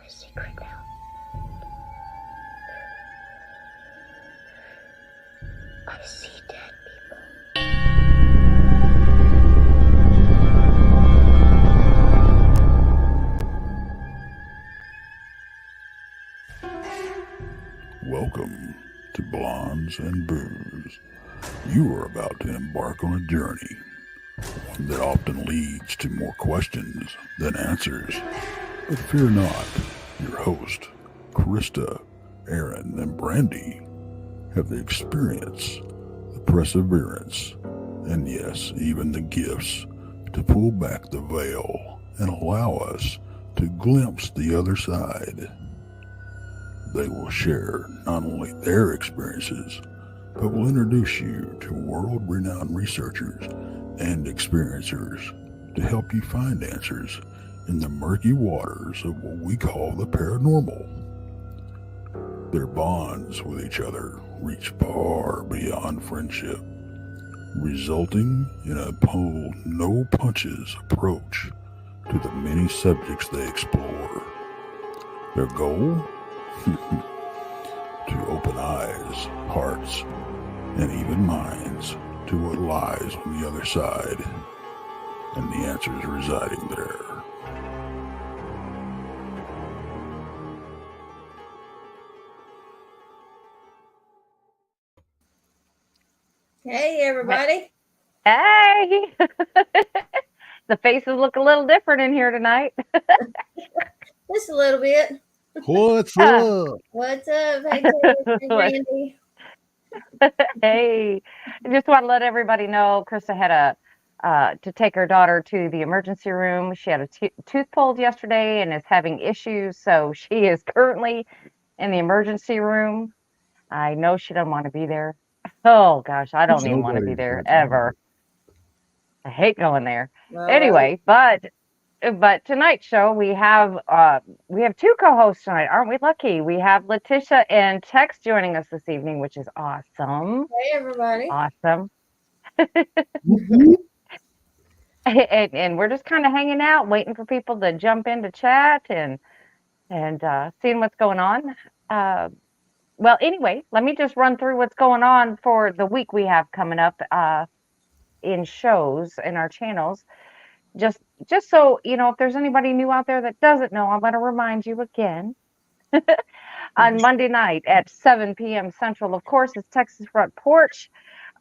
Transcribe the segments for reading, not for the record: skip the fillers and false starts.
my secret now. I see dead people. Welcome to Blondes and Booze. You are about to embark on a journey, one that often leads to more questions than answers. But fear not, your host, Krista, Aaron, and Brandy have the experience, the perseverance, and yes, even the gifts to pull back the veil and allow us to glimpse the other side. They will share not only their experiences, but will introduce you to world-renowned researchers and experiencers to help you find answers in the murky waters of what we call the paranormal. Their bonds with each other reach far beyond friendship, resulting in a pull no punches approach to the many subjects they explore. Their goal? To open eyes, hearts, and even minds to what lies on the other side, and the answers residing there. Hey, everybody. Hey! The faces look a little different in here tonight. Just a little bit. What's up? What's up? Hey, Randy. Hey, I just want to let everybody know Krista had to take her daughter to the emergency room. She had a tooth pulled yesterday and is having issues, so she is currently in the emergency room. I know she doesn't want to be there. Oh gosh, I don't even want to be there ever. I hate going there. Well, Anyway, but tonight's show we have two co-hosts tonight. Aren't we lucky? We have Letitia and Tex joining us this evening, which is awesome. hey, everybody. Awesome. And we're just kind of hanging out, waiting for people to jump in to chat and seeing what's going on. Well, anyway, let me just run through what's going on for the week we have coming up in shows in our channels. Just so you know, if there's anybody new out there that doesn't know, I'm going to remind you again. On Monday night at 7 p.m. Central, of course, it's Texas Front Porch.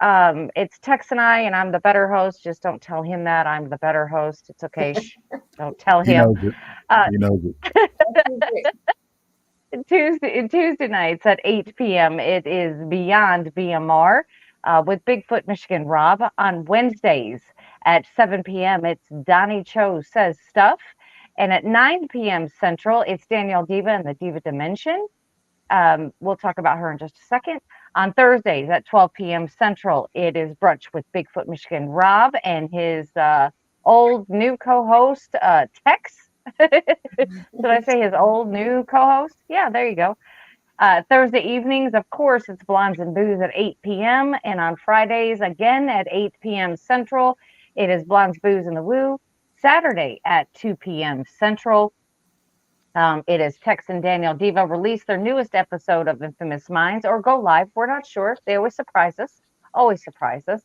It's Tex and I'm the better host. Just don't tell him that I'm the better host. It's okay. Shh, don't tell him. He knows it. Tuesday nights at 8 p.m. It is Beyond BMR with Bigfoot Michigan Rob. On Wednesdays at 7 p.m. it's Donny Cho Says Stuff. And at 9 p.m. Central, it's Danielle Diva and the Diva Dimension. We'll talk about her in just a second. On Thursdays at 12 p.m. Central, it is Brunch with Bigfoot Michigan Rob and his old new co-host, Tex. Should I say his old new co-host? Yeah, there you go. Thursday evenings, of course, it's Blondes and Booze at 8 p.m. And on Fridays, again at 8 p.m. Central, it is Blondes, Booze, and the Woo. Saturday at 2 p.m. Central, it is Tex and Danielle Diva release their newest episode of Infamous Minds or go live. We're not sure. They always surprise us.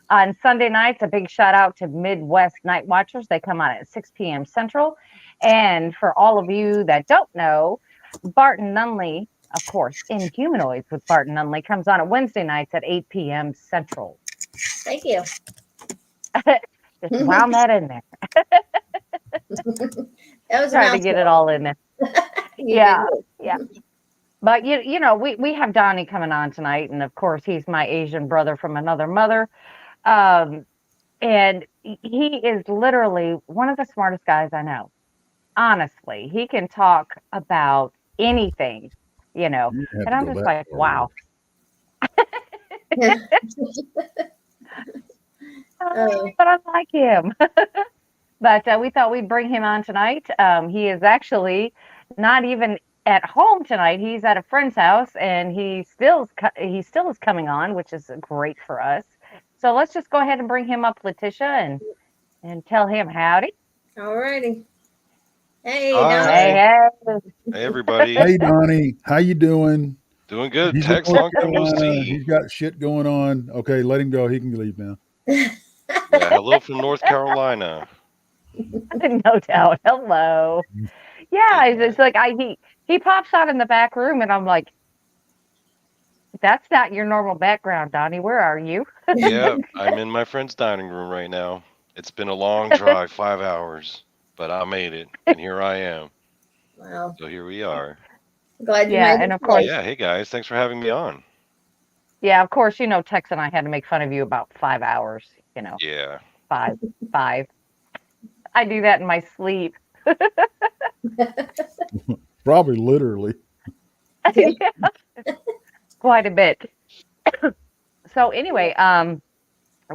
On Sunday nights, a big shout out to Midwest Night Watchers. They come on at 6 p.m. Central. And for all of you that don't know, Barton Nunnelly, of course, Inhumanoids with Barton Nunnelly comes on at Wednesday nights at 8 p.m. Central. Thank you. Just wound that in there. That was Trying to get it all in there. Yeah. But you know, we have Donny coming on tonight, and of course he's my Asian brother from another mother. And he is literally one of the smartest guys I know. Honestly, he can talk about anything, you know. And I'm just like, wow. But I like him. But we thought we'd bring him on tonight. He is actually not even at home tonight. He's at a friend's house, and he still is coming on, which is great for us. So let's just go ahead and bring him up, Letitia, and tell him howdy. All righty. Hey, Hi. Donnie. Hey. Hey, everybody. Hey, Donnie, how you doing? Doing good. He's in Tex, North long time no Carolina. see. He's got shit going on. Okay, let him go. He can leave now. Yeah, hello from North Carolina. No doubt. Hello. Yeah, it's like he pops out in the back room, and I'm like, that's not your normal background, Donnie. Where are you? Yeah, I'm in my friend's dining room right now. It's been a long drive, 5 hours, but I made it, and here I am. Wow. So here we are. Glad you Yeah, made and it of course, safe. Yeah, hey guys, thanks for having me on. yeah, of course, Tex and I had to make fun of you about 5 hours. Yeah. Five. I do that in my sleep. Probably literally. Yeah, quite a bit. So anyway,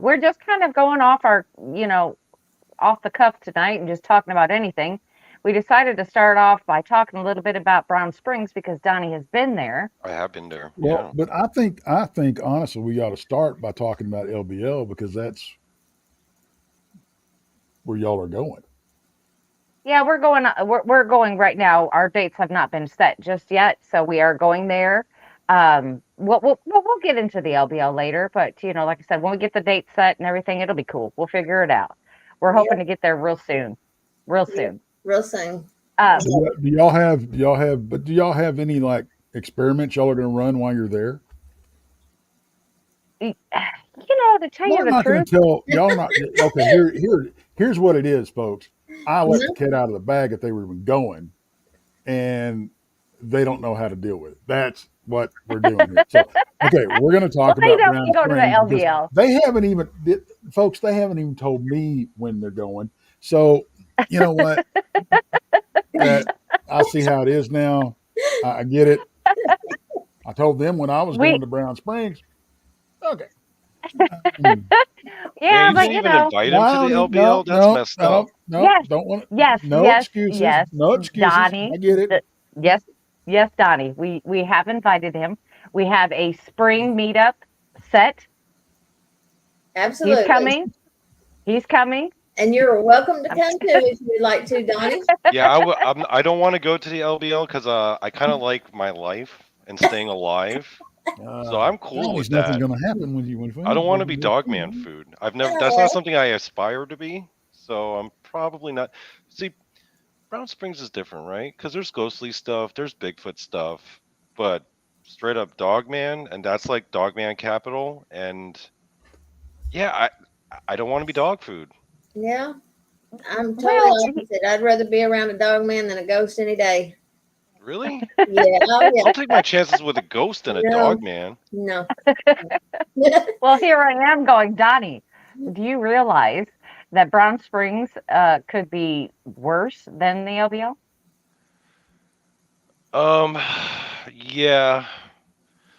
we're just kind of going off off the cuff tonight and just talking about anything. We decided to start off by talking a little bit about Brown Springs because Donnie has been there. I have been there. Well, Yeah. but I think honestly, we ought to start by talking about LBL because that's where y'all are going. Yeah, we're going. We're going right now. Our dates have not been set just yet, so we are going there. We'll get into the LBL later, but like I said, when we get the date set and everything, it'll be cool. We'll figure it out. We're hoping to get there real soon, real soon. Real soon. Um, Do y'all have any like experiments y'all are going to run while you're there? to tell Well, you I'm the not going truth, to tell y'all. Not okay. Here's what it is, folks. I let the cat out of the bag if they were even going, and they don't know how to deal with it. That's what we're doing here. So, okay, we're going to well, talk they about don't Brown go to the Springs because LBL. they haven't even, folks. They haven't even told me when they're going. So, you know what? That I see how it is now. I get it. I told them when I was We going to Brown Springs. Okay. Um, Man, Yeah, you but didn't even invite him to the Wow, LBL? That's messed up. yes, don't want yes, no yes, excuses. yes, No excuses. Donnie. I get it. Yes, yes, Donnie. We have invited him. We have a spring meetup set. Absolutely. He's coming. He's coming. And you're welcome to I'm- come too if you'd like to, Donnie. Yeah, I don't want to go to the LBL because I kind of like my life and staying alive. So I'm cool with There's nothing that. going to happen when you I don't want to be dogman food. That's not something I aspire to be. So I'm probably not. See, Brown Springs is different, right? Because there's ghostly stuff, there's Bigfoot stuff, but straight up dogman, and that's like dogman capital. And yeah, I don't want to be dog food. Yeah. I'm totally Well, opposite. I'd rather be around a dog man than a ghost any day. Really? Yeah. Oh, yeah. I'll take my chances with a ghost than a No. dogman. No. well, here I am going, Donnie. Do you realize that Brown Springs could be worse than the LBL? Um, yeah.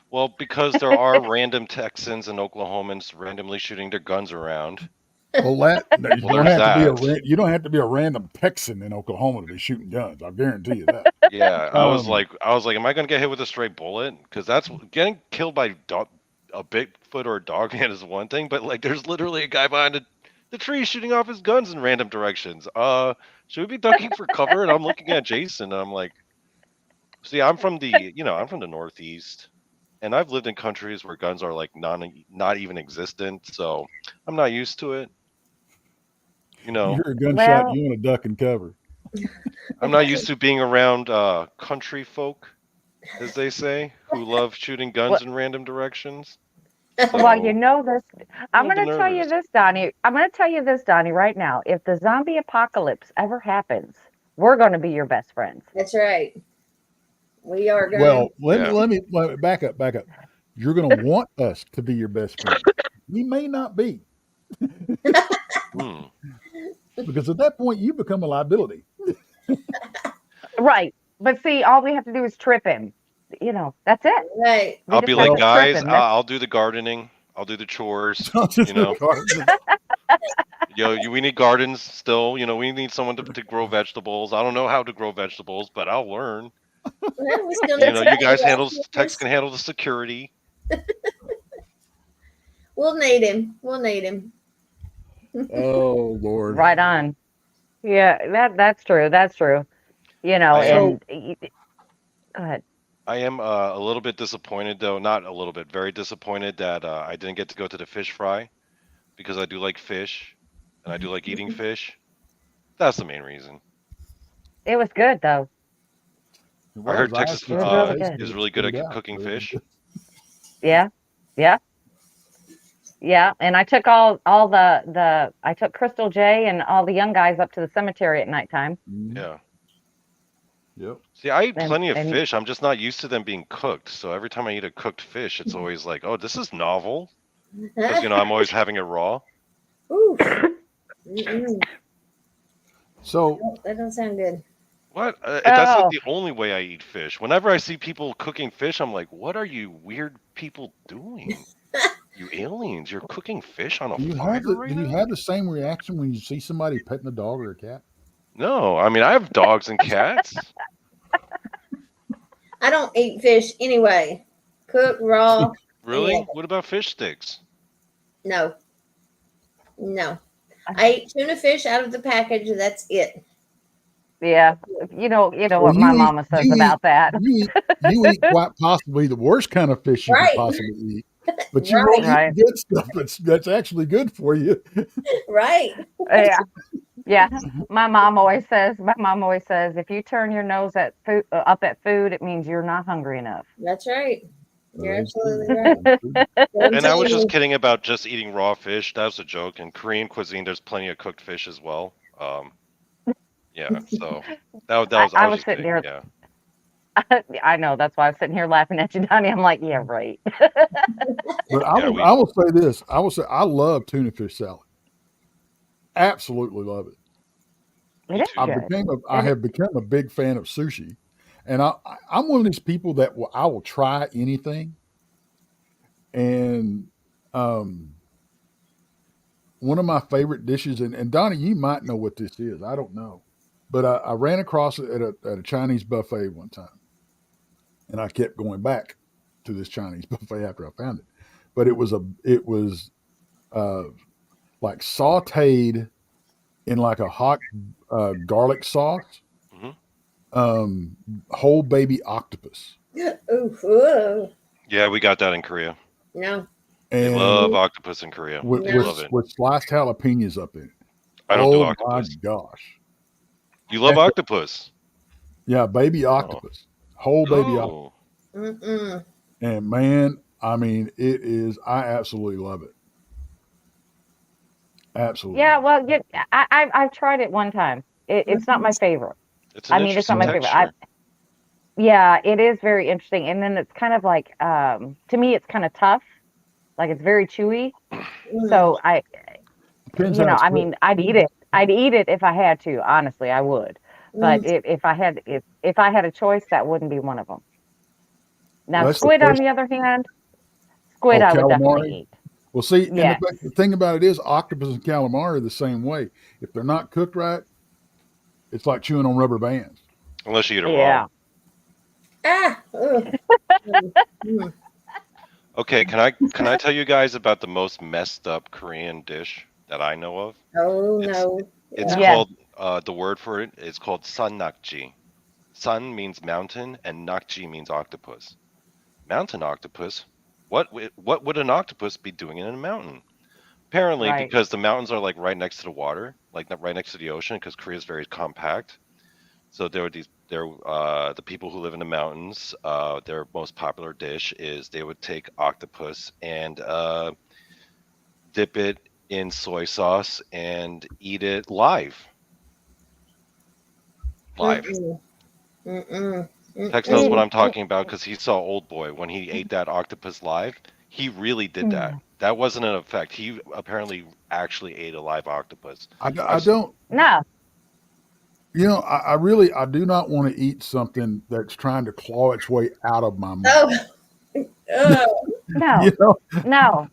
Well, because there are random Texans and Oklahomans randomly shooting their guns around. Well, you Well, don't there's have to be that. you don't have to be a random Texan in Oklahoma to be shooting guns. I guarantee you that. Yeah, I was Um, like, am I gonna get hit with a stray bullet? Because that's getting killed by a Bigfoot or a dogman is one thing, but like, there's literally a guy behind the tree shooting off his guns in random directions. Should we be ducking for cover? And I'm looking at Jason, and I'm like, see, I'm from the Northeast, and I've lived in countries where guns are like not even existent, so I'm not used to it. You you know, hear a gunshot, Well, you want to duck and cover. I'm not used to being around country folk, as they say, who love shooting well, guns in random directions. well, you So know this. I'm I'm a little going bit to tell you nervous. this, Donnie. I'm going to tell you this, Donnie, right now. If the zombie apocalypse ever happens, we're going to be your best friends. That's right. We are going. Well, Yeah. let me back up. You're going to want us to be your best friend. We may not be Hmm. because at that point you become a liability. Right. But see, all we have to do is trip him. That's it. Right. We I'll just be have like, Well, to trip guys, him. That's I'll do the gardening. I'll do the chores. just You know, regardless. we need gardens still. We need someone to grow vegetables. I don't know how to grow vegetables, but I'll learn. Well, we still And, need you guys somebody. Tex can handle the security. We'll need him. We'll need him. Oh Lord. right on. Yeah, that's true. That's true. You know, I am and go ahead. I am a little bit disappointed, though. Not a little bit, very disappointed that I didn't get to go to the fish fry because I do like fish and I do like eating fish. That's the main reason. It was good though. It I heard was. I Texas It actually was couldn't really taste good. it. is really good Spit at it out. cooking But it was fish. good. Yeah, yeah, yeah. And I took all the I took Crystal J and all the young guys up to the cemetery at nighttime. Mhm. Yeah. Yep. See, I eat And plenty of and fish. I'm just not used to them being cooked. So every time I eat a cooked fish, it's always like, oh, this is novel. Because, I'm always having it raw. Ooh. Mm-mm. So That don't sound good. What? That's like oh the only way I eat fish. Whenever I see people cooking fish, I'm like, what are you weird people doing? You aliens, you're cooking fish on a fire right do you now? have the same reaction when you see somebody petting a dog or a cat? No, I mean, I have dogs and cats. I don't eat fish anyway. Cook, raw, any of Really? it. What about fish sticks? No, no. I eat tuna fish out of the package. That's it. yeah, you know Well, what my mama says about that, you eat quite possibly the worst kind of fish you could Right, possibly eat, but you won't right, eat right? the good stuff that's actually good for you. right. Yeah, yeah. My mom always says, if you turn your nose at food up at food, it means you're not hungry enough. That's right. You're That's true. absolutely right. That's true. But I'm And I was telling just you, kidding about just eating raw fish. That was a joke. In Korean cuisine, there's plenty of cooked fish as well. Yeah. So that I, was I I was was just sitting kidding. here. Yeah. I know that's why I was sitting here laughing at you, Donnie. I'm like, yeah, right. But Yeah. I will say this. I will say I love tuna fish salad. Absolutely love it. It Me is too. good. I And have become a big fan of sushi, and I'm one of these people that I will try anything. And um, one of my favorite dishes, and Donnie, you might know what this is. I don't know, but I ran across it at a Chinese buffet one time, and I kept going back to this Chinese buffet after I found it. But it was uh, like sautéed in like a hot garlic sauce, Hmm. um, whole baby octopus, oof, ooh, Yeah, we got that in Korea. no, They love and octopus in Korea. with They no. love it. sliced jalapenos up in it. I don't do Oh my octopus. gosh! You love octopus? Yeah, baby Oh. octopus, whole baby octopus, Oh. Mm-mm. and man, I mean, it is. I absolutely love it. Absolutely. yeah, Love well, I've tried it one time. It's not my favorite. It's an I mean, it's not interesting my it. favorite. texture. Yeah, it is very interesting. And then it's kind of like, to me, it's kind of tough. Like it's very chewy. Mm. So Depends how it's I cooked. mean, I'd eat it. I'd eat it if I had to. Honestly, I would. But Mm. if I had a choice, that wouldn't be one of them. Now, Well, that's the squid, on first. the other hand, squid Oh, I would definitely calamari. eat. Well, see, and Yes. the thing about it is, octopus and calamari are the same way. If they're not cooked right, it's like chewing on rubber bands. Unless you eat it raw. Yeah. Ah, ugh. Mm. Okay, can I tell you guys about the most messed up Korean dish that I know of? Oh It's no. it's Yeah. Yes. called the word for it is called sun nakji. Sun means mountain and nakji means octopus. Mountain octopus? What would an octopus be doing in a mountain? Apparently, Right. because the mountains are like right next to the water, like right next to the ocean, because Korea is very compact. So the people who live in the mountains. Their most popular dish is they would take octopus and dip it in soy sauce and eat it live. Live. Mm-mm. Mm-mm. Tex knows what Mm-mm. I'm talking about because he saw Old Boy when he ate that octopus live. He really did that. That wasn't an effect. He apparently actually ate a live octopus. I I've don't. No. I really I do not want to eat something that's trying to claw its way out of my mouth. Oh, oh. No. You know, No.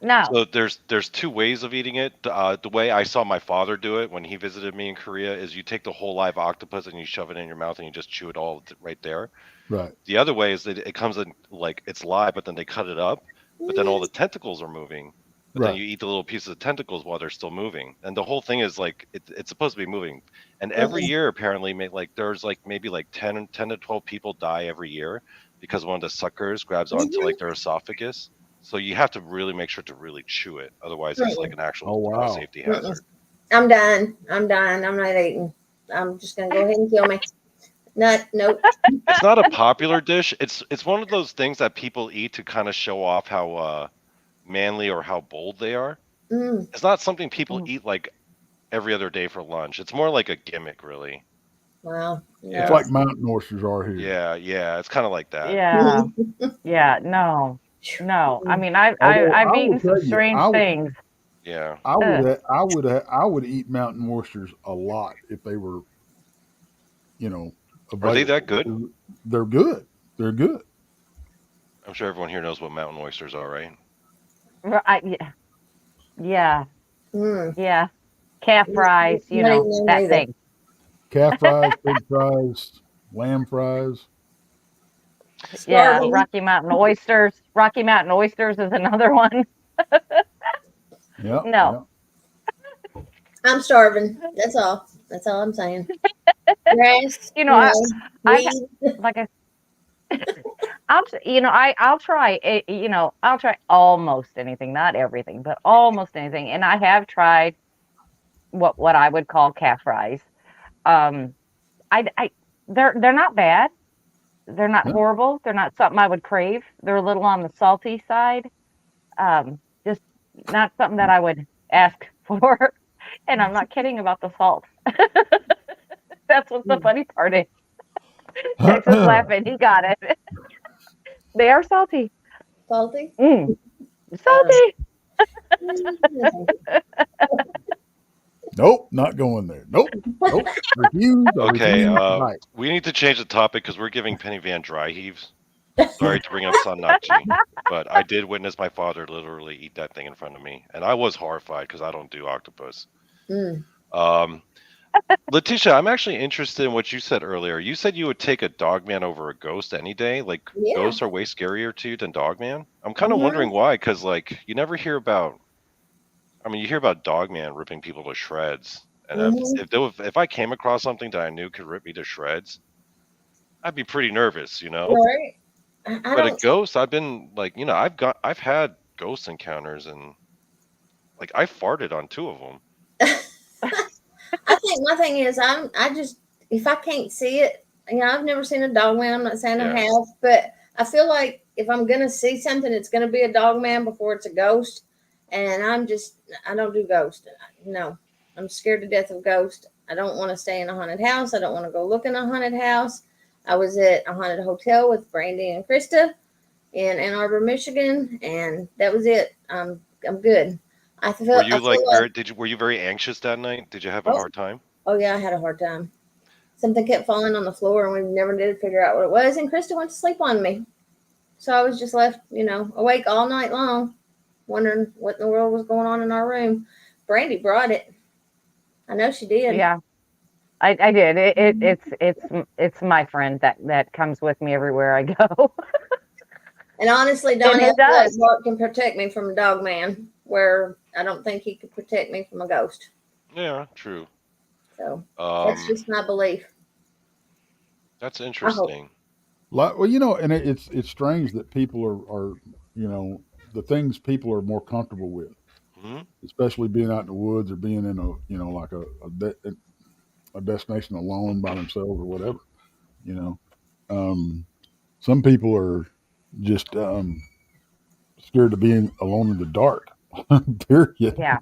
No. So there's two ways of eating it. The way I saw my father do it when he visited me in Korea is you take the whole live octopus and you shove it in your mouth and you just chew it all right there. right? The other way is that it comes in like it's live, but then they cut it up, but then all the tentacles are moving. but then Right. you eat the little pieces of tentacles while they're still moving. And the whole thing is like it's supposed to be moving. And every year apparently there's like maybe like 10 to 12 people die every year because one of the suckers grabs onto like their esophagus. So you have to really make sure to really chew it. Otherwise it's like an actual Oh, wow. safety hazard. I'm done. I'm not eating. I'm just gonna go ahead and kill me. Nope. It's not a popular dish. It's one of those things that people eat to kind of show off how manly or how bold they are. Mm. It's not something people eat like every other day for lunch. It's more like a gimmick, really. Wow. Yeah. It's like mountain oysters are here. Yeah, it's kind of like that. Yeah, no. I mean, I've Although eaten some strange things. Yeah. I would eat mountain oysters a lot if they were, Are they that good? They're good. They're good. I'm sure everyone here knows what mountain oysters are, right? Yeah. Mm. Yeah. Calf fries, that thing. Calf fries, pig fries, lamb fries. Yeah, Rocky Mountain oysters. Rocky Mountain oysters is another one. Yeah. No. Yeah. I'm starving. That's all I'm saying. Grass, I'll try I'll try almost anything, not everything, but almost anything. And I have tried what I would call calf fries. They're not bad. They're not horrible. They're not something I would crave. They're a little on the salty side. Just not something that I would ask for. And I'm not kidding about the salt. That's what the funny part is. Texas laughing. He got it. They are salty. Salty? Salty. Nope, not going there. Nope. Refuse. Okay, we need to change the topic because we're giving Penny Van dry heaves. Sorry to bring up Sannachi, but I did witness my father literally eat that thing in front of me, and I was horrified because I don't do octopus. Letitia, I'm actually interested in what you said earlier. You said you would take a dogman over a ghost any day. Like, ghosts are way scarier to you than dogman. I'm kind of wondering why, because like you never hear about. I mean, you hear about dogman ripping people to shreds, and if I came across something that I knew could rip me to shreds, I'd be pretty nervous, Right. But a ghost, I've been like, I've had ghost encounters, and like I farted on 2 of them. I think my thing is if I can't see it, I've never seen a dogman. I'm not saying I have, but I feel like if I'm gonna see something, it's gonna be a dogman before it's a ghost. And I don't do ghosts. No, I'm scared to death of ghosts. I don't want to stay in a haunted house. I don't want to go look in a haunted house. I was at a haunted hotel with Brandy and Krista in Ann Arbor, Michigan, and that was it. I'm good. Were you very anxious that night? Did you have a hard time? Oh yeah, I had a hard time. Something kept falling on the floor, and we never did figure out what it was. And Krista went to sleep on me, so I was just left, awake all night long, wondering what in the world was going on in our room. Brandy brought it. I know she did. Yeah, I did. It's my friend that comes with me everywhere I go. And honestly, Donny, Bart can protect me from a dog man, where I don't think he could protect me from a ghost. Yeah, true. So that's just my belief. That's interesting. Well, and it's strange that people are the things people are more comfortable with, especially being out in the woods or being in like a destination alone by themselves or whatever. Some people are just scared of being alone in the dark. Period. Yeah.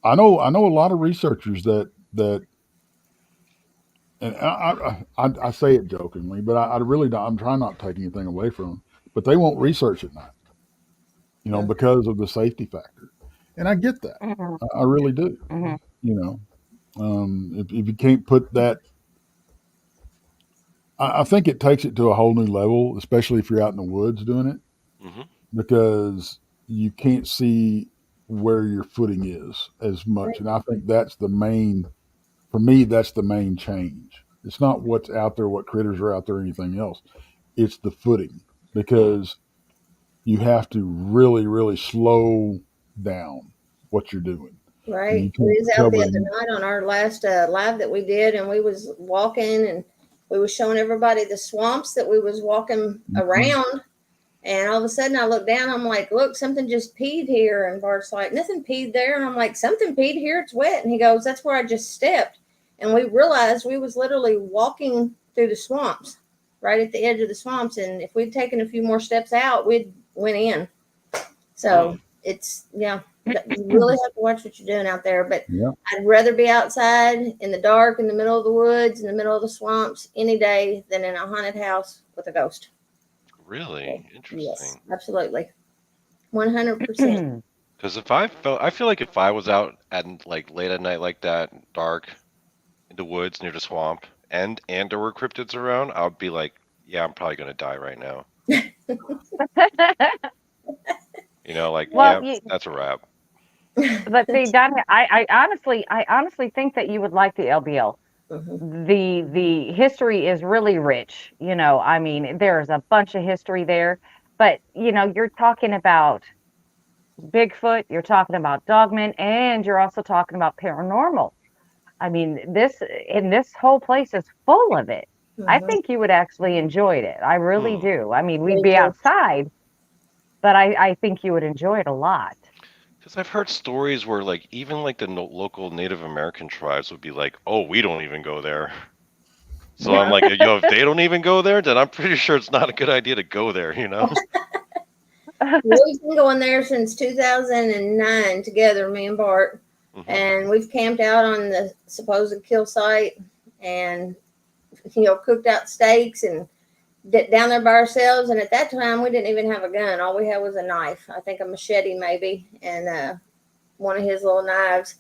I know a lot of researchers that and I say it jokingly, but I really don't. I'm trying not to take anything away from them, but they won't research at night, because of the safety factor. And I get that. I really do. If you can't put that, I think it takes it to a whole new level, especially if you're out in the woods doing it, because you can't see where your footing is as much. And I think that's for me, that's the main change. It's not what's out there, what critters are out there, or anything else. It's the footing, because you have to really, really slow down what you're doing. And you Right. can't We was out the cover. other night on our last live that we did, and we was walking, and we was showing everybody the swamps that we was walking around. And all of a sudden I look down, I'm like, look, something just peed here. And Bart's like, nothing peed there. And I'm like, something peed here, it's wet. And he goes, that's where I just stepped. And we realized we was literally walking through the swamps, right at the edge of the swamps. And if we'd taken a few more steps out, we'd went in. So it's, yeah, you really have to watch what you're doing out there. But Yeah. I'd rather be outside in the dark, in the middle of the woods, in the middle of the swamps any day than in a haunted house with a ghost. Really interesting. Yes, absolutely. 100%. Because I feel like if I was out at like late at night like that, dark, in the woods near the swamp, and there were cryptids around, I would be like, yeah, I'm probably gonna die right now. Like, Well, yeah, that's a wrap. but see, Donnie, I honestly think that you would like the LBL. Mhm. The history is really rich. I mean, there's a bunch of history there. But you're talking about Bigfoot, you're talking about dogmen, and you're also talking about paranormal. I mean, this whole place is full of it. I Mhm. think you would actually enjoy it. I really Hmm. do. I mean, we'd Me be too. outside, but I think you would enjoy it a lot. Because I've heard stories where like even like the local Native American tribes would be like, oh, we don't even go there. So I'm like, if they don't even go there, then I'm pretty sure it's not a good idea to go there. We've been going there since 2009 together, me and Bart. Mhm. And we've camped out on the supposed kill site and, cooked out steaks and down there by ourselves. And at that time, we didn't even have a gun. All we had was a knife. I think a machete maybe, and one of his little knives.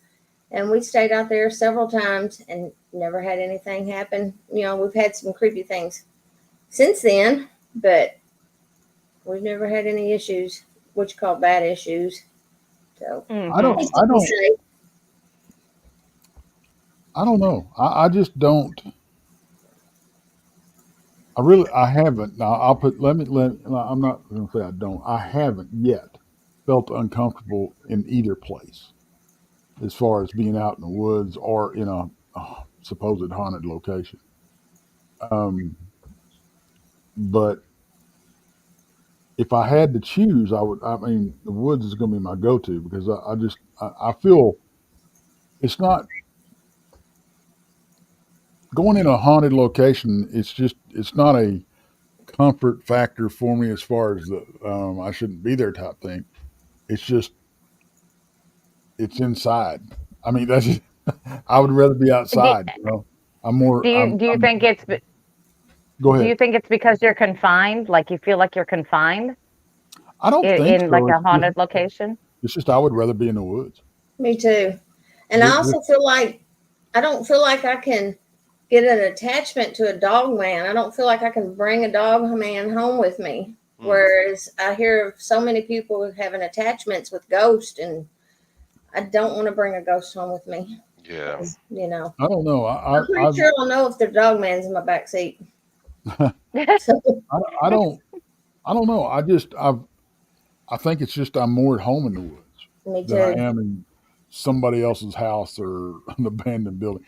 And we stayed out there several times and never had anything happen. We've had some creepy things since then, but we've never had any issues, what you call bad issues. So I don't. Mhm. I don't. I don't know. I just don't. I haven't. Now I'll put. Let me. I'm not going to say I don't. I haven't yet felt uncomfortable in either place, as far as being out in the woods or in a supposed haunted location. Um, but if I had to choose, I would. I mean, the woods is going to be my go-to because I feel it's not going in a haunted location. It's not a comfort factor for me as far as the I shouldn't be there type thing. It's just it's inside. I mean, that's just, I would rather be Do, outside. I'm more. do you think it's Go do ahead. you think it's because you're confined? Like you feel like you're confined I don't think in like so. a haunted location? It's just I would rather be in the woods. Me too. And I also feel like I don't feel like I can get an attachment to a dog man. I don't feel like I can bring a dog man home with me. Whereas I hear of so many people having attachments with ghosts, and I don't want to bring a ghost home with me. Yeah. I don't know. I'm pretty sure I'll know if the dog man's in my back seat. So, I don't. I don't know. I think it's just I'm more at home in the woods me than I too. am in somebody else's house or an abandoned building.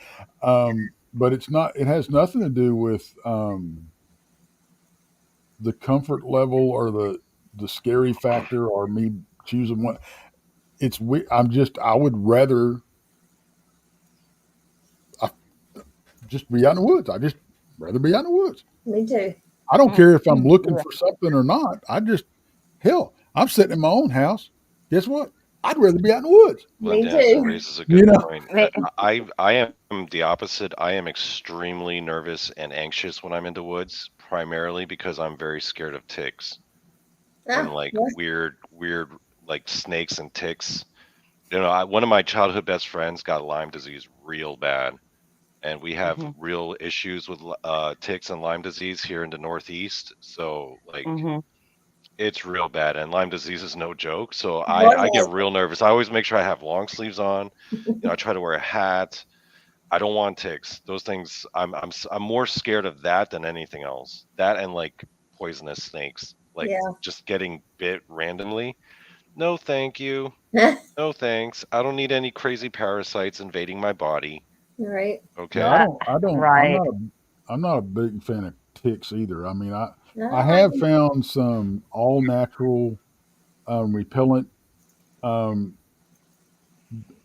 But it's not. It has nothing to do with the comfort level or the scary factor or me choosing one. I would rather just be out in the woods. I just rather be out in the woods. Me too. I don't care if I'm looking Yeah. for something or not. Hell, I'm sitting in my own house. Guess what? I'd rather be out in the woods. Well, Me that too. raises a good point. Me- I am the opposite. I am extremely nervous and anxious when I'm in the woods, primarily because I'm very scared of ticks and Ah, like yes. weird like snakes and ticks. One of my childhood best friends got Lyme disease real bad, and we have Mhm. real issues with ticks and Lyme disease here in the Northeast. So like Mhm. it's real bad, and Lyme disease is no joke. So What I get was real nervous. I always make sure I have long sleeves on. I try to wear a hat. I don't want ticks. Those things. I'm more scared of that than anything else. That and like poisonous snakes. like Yeah. just getting bit randomly. No, thank you. No, thanks. I don't need any crazy parasites invading my body. Right. Okay. Yeah, I don't. Right. I'm not a big fan of ticks either. I mean, I No, have found some all natural repellent. Um,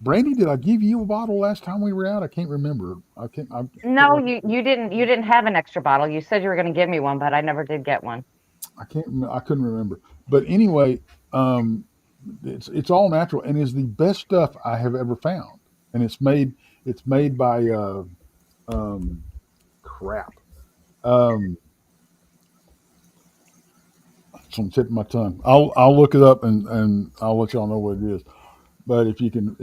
Brandy, did I give you a bottle last time we were out? I can't remember. I can't. No, you didn't have an extra bottle. You said you were going to give me one, but I never did get one. I can't. I couldn't remember. But anyway, um, it's all natural and is the best stuff I have ever found. And it's made. It's made by um, crap. Um, it's on the tip of my tongue. I'll look it up and I'll let y'all know what it is. But if you can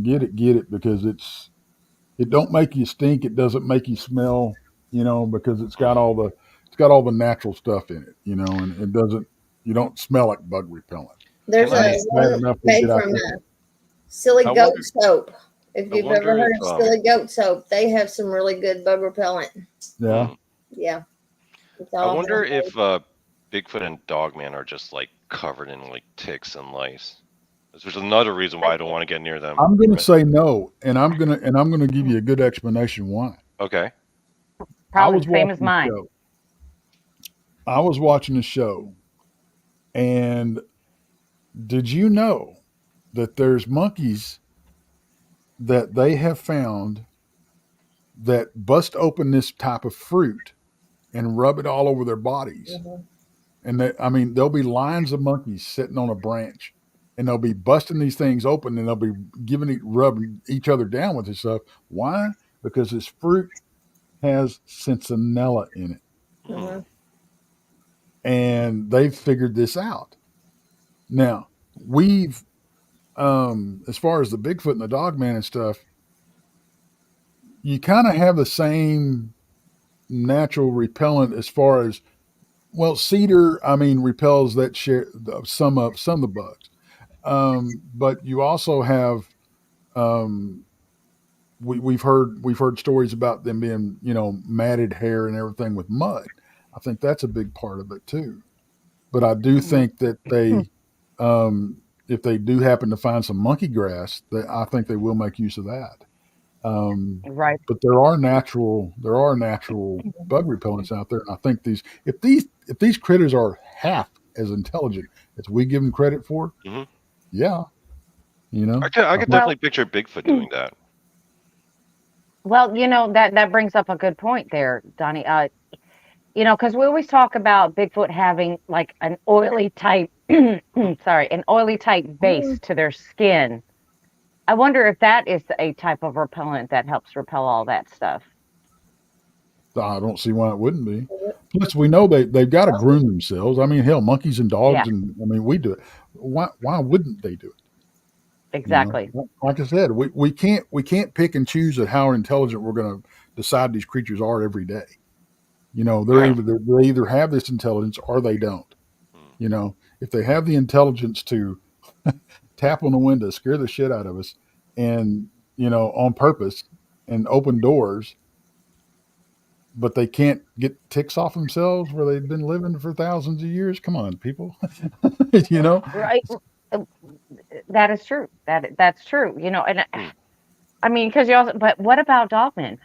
get it because it don't make you stink. It doesn't make you smell. Because it's got all the natural stuff in it. And it doesn't. You don't smell like bug repellent. there's Can a I- Bad one enough to made get out from there. silly I goat wonder- soap. If I you've wonder ever heard if, of silly goat soap, they have some really good bug repellent. Yeah. Hmm. Yeah. It's I all wonder handmade. if Bigfoot and Dogman are just like covered in like ticks and lice. Which is another reason why I don't want to get near them. I'm going to say no, and I'm going to give you a good explanation why. Okay. Probably the same as the mine. show. I was watching the show, and did you know that there's monkeys that they have found that bust open this type of fruit and rub it all over their bodies? Mhm. And there'll be lines of monkeys sitting on a branch, and they'll be busting these things open, and they'll be rubbing each other down with this stuff. Why? Because this fruit has sentinella in it, Mhm. and they've figured this out. Now we've, as far as the Bigfoot and the Dogman and stuff, you kind of have the same natural repellent as far as cedar. Repels that share some of the bugs. But you also have we've heard stories about them being matted hair and everything with mud. I think that's a big part of it too. But I do think that they, if they do happen to find some monkey grass, I think they will make use of that. Right. But there are natural bug repellents out there, and I think if these critters are half as intelligent as we give them credit for, Mhm. yeah, I could definitely picture Bigfoot doing that. Well, that brings up a good point there, Donnie. Because we always talk about Bigfoot having like an oily type, an oily type base to their skin. I wonder if that is a type of repellent that helps repel all that stuff. I don't see why it wouldn't be. Plus, we know they've got to groom themselves. Hell, monkeys and dogs, Yeah. and we do it. Why wouldn't they do it? Exactly. Like I said, we can't pick and choose at how intelligent we're going to decide these creatures are every day. They either have this intelligence or they don't. If they have the intelligence to tap on the window, scare the shit out of us, and on purpose, and open doors, but they can't get ticks off themselves where they've been living for thousands of years. Come on, people. Right. That is true. That's true. And because you also, but what about dogmen?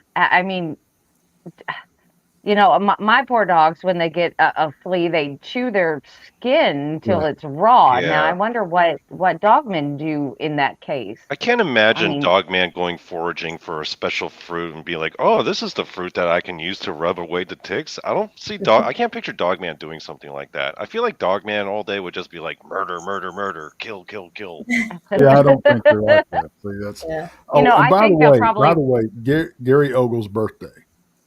My poor dogs, when they get a flea, they chew their skin until Right. it's raw. Now, I Yeah. wonder what dogmen do in that case. I can't imagine I mean- Dogman going foraging for a special fruit and be like, "Oh, this is the fruit that I can use to rub away the ticks." I don't see I can't picture Dogman doing something like that. I feel like Dogman all day would just be like murder, murder, murder, kill, kill, kill. Yeah, I don't think they're like that. See, that's. Yeah. Oh, and I think they'll probably. by the way, Gary Ogle's birthday.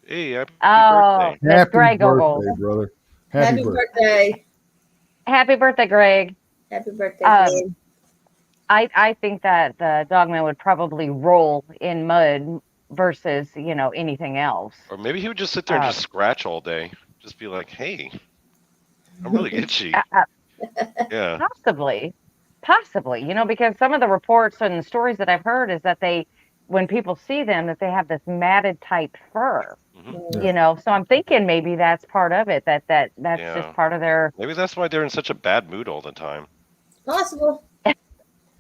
Hey, happy Oh, birthday! Miss Happy Greg birthday, Ogle. brother. Happy birthday. Happy birthday, Greg. Happy birthday, Um, Greg. I think that the dogman would probably roll in mud versus anything else. Or maybe he would just sit there and just scratch all day. Just be like, "Hey, I'm really itchy." Yeah. Possibly, because some of the reports and the stories that I've heard is that they when people see them that they have this matted type fur. Mhm. You know, so I'm thinking maybe that's part of it. That's Yeah. just part of their. Maybe that's why they're in such a bad mood all the time. Possible. Well,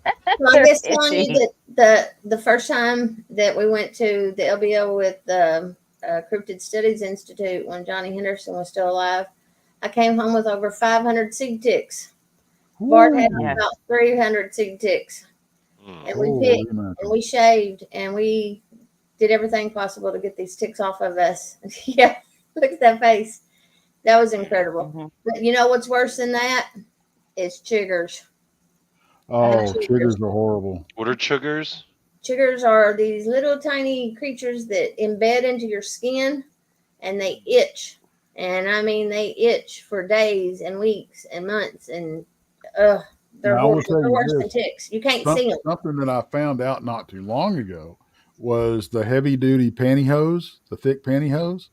I They're guess telling you itchy. that the first time that we went to the LBO with the Cryptid Studies Institute when Johnny Henderson was still alive, I came home with over 500 seed ticks. Bart had Yeah. about 300 seed ticks, Mm. and we Holy picked mackerel. and we shaved and we did everything possible to get these ticks off of us. Yeah, look at that face. That was incredible. Mhm. But you know what's worse than that? It's chiggers. Oh, Chiggers. chiggers are horrible. What are chiggers? Chiggers are these little tiny creatures that embed into your skin and they itch. And I mean, they itch for days and weeks and months. And they're Now, I will horrible. tell They're you worse than this. ticks. You can't see them. Something that I found out not too long ago was the heavy duty pantyhose, the thick pantyhose.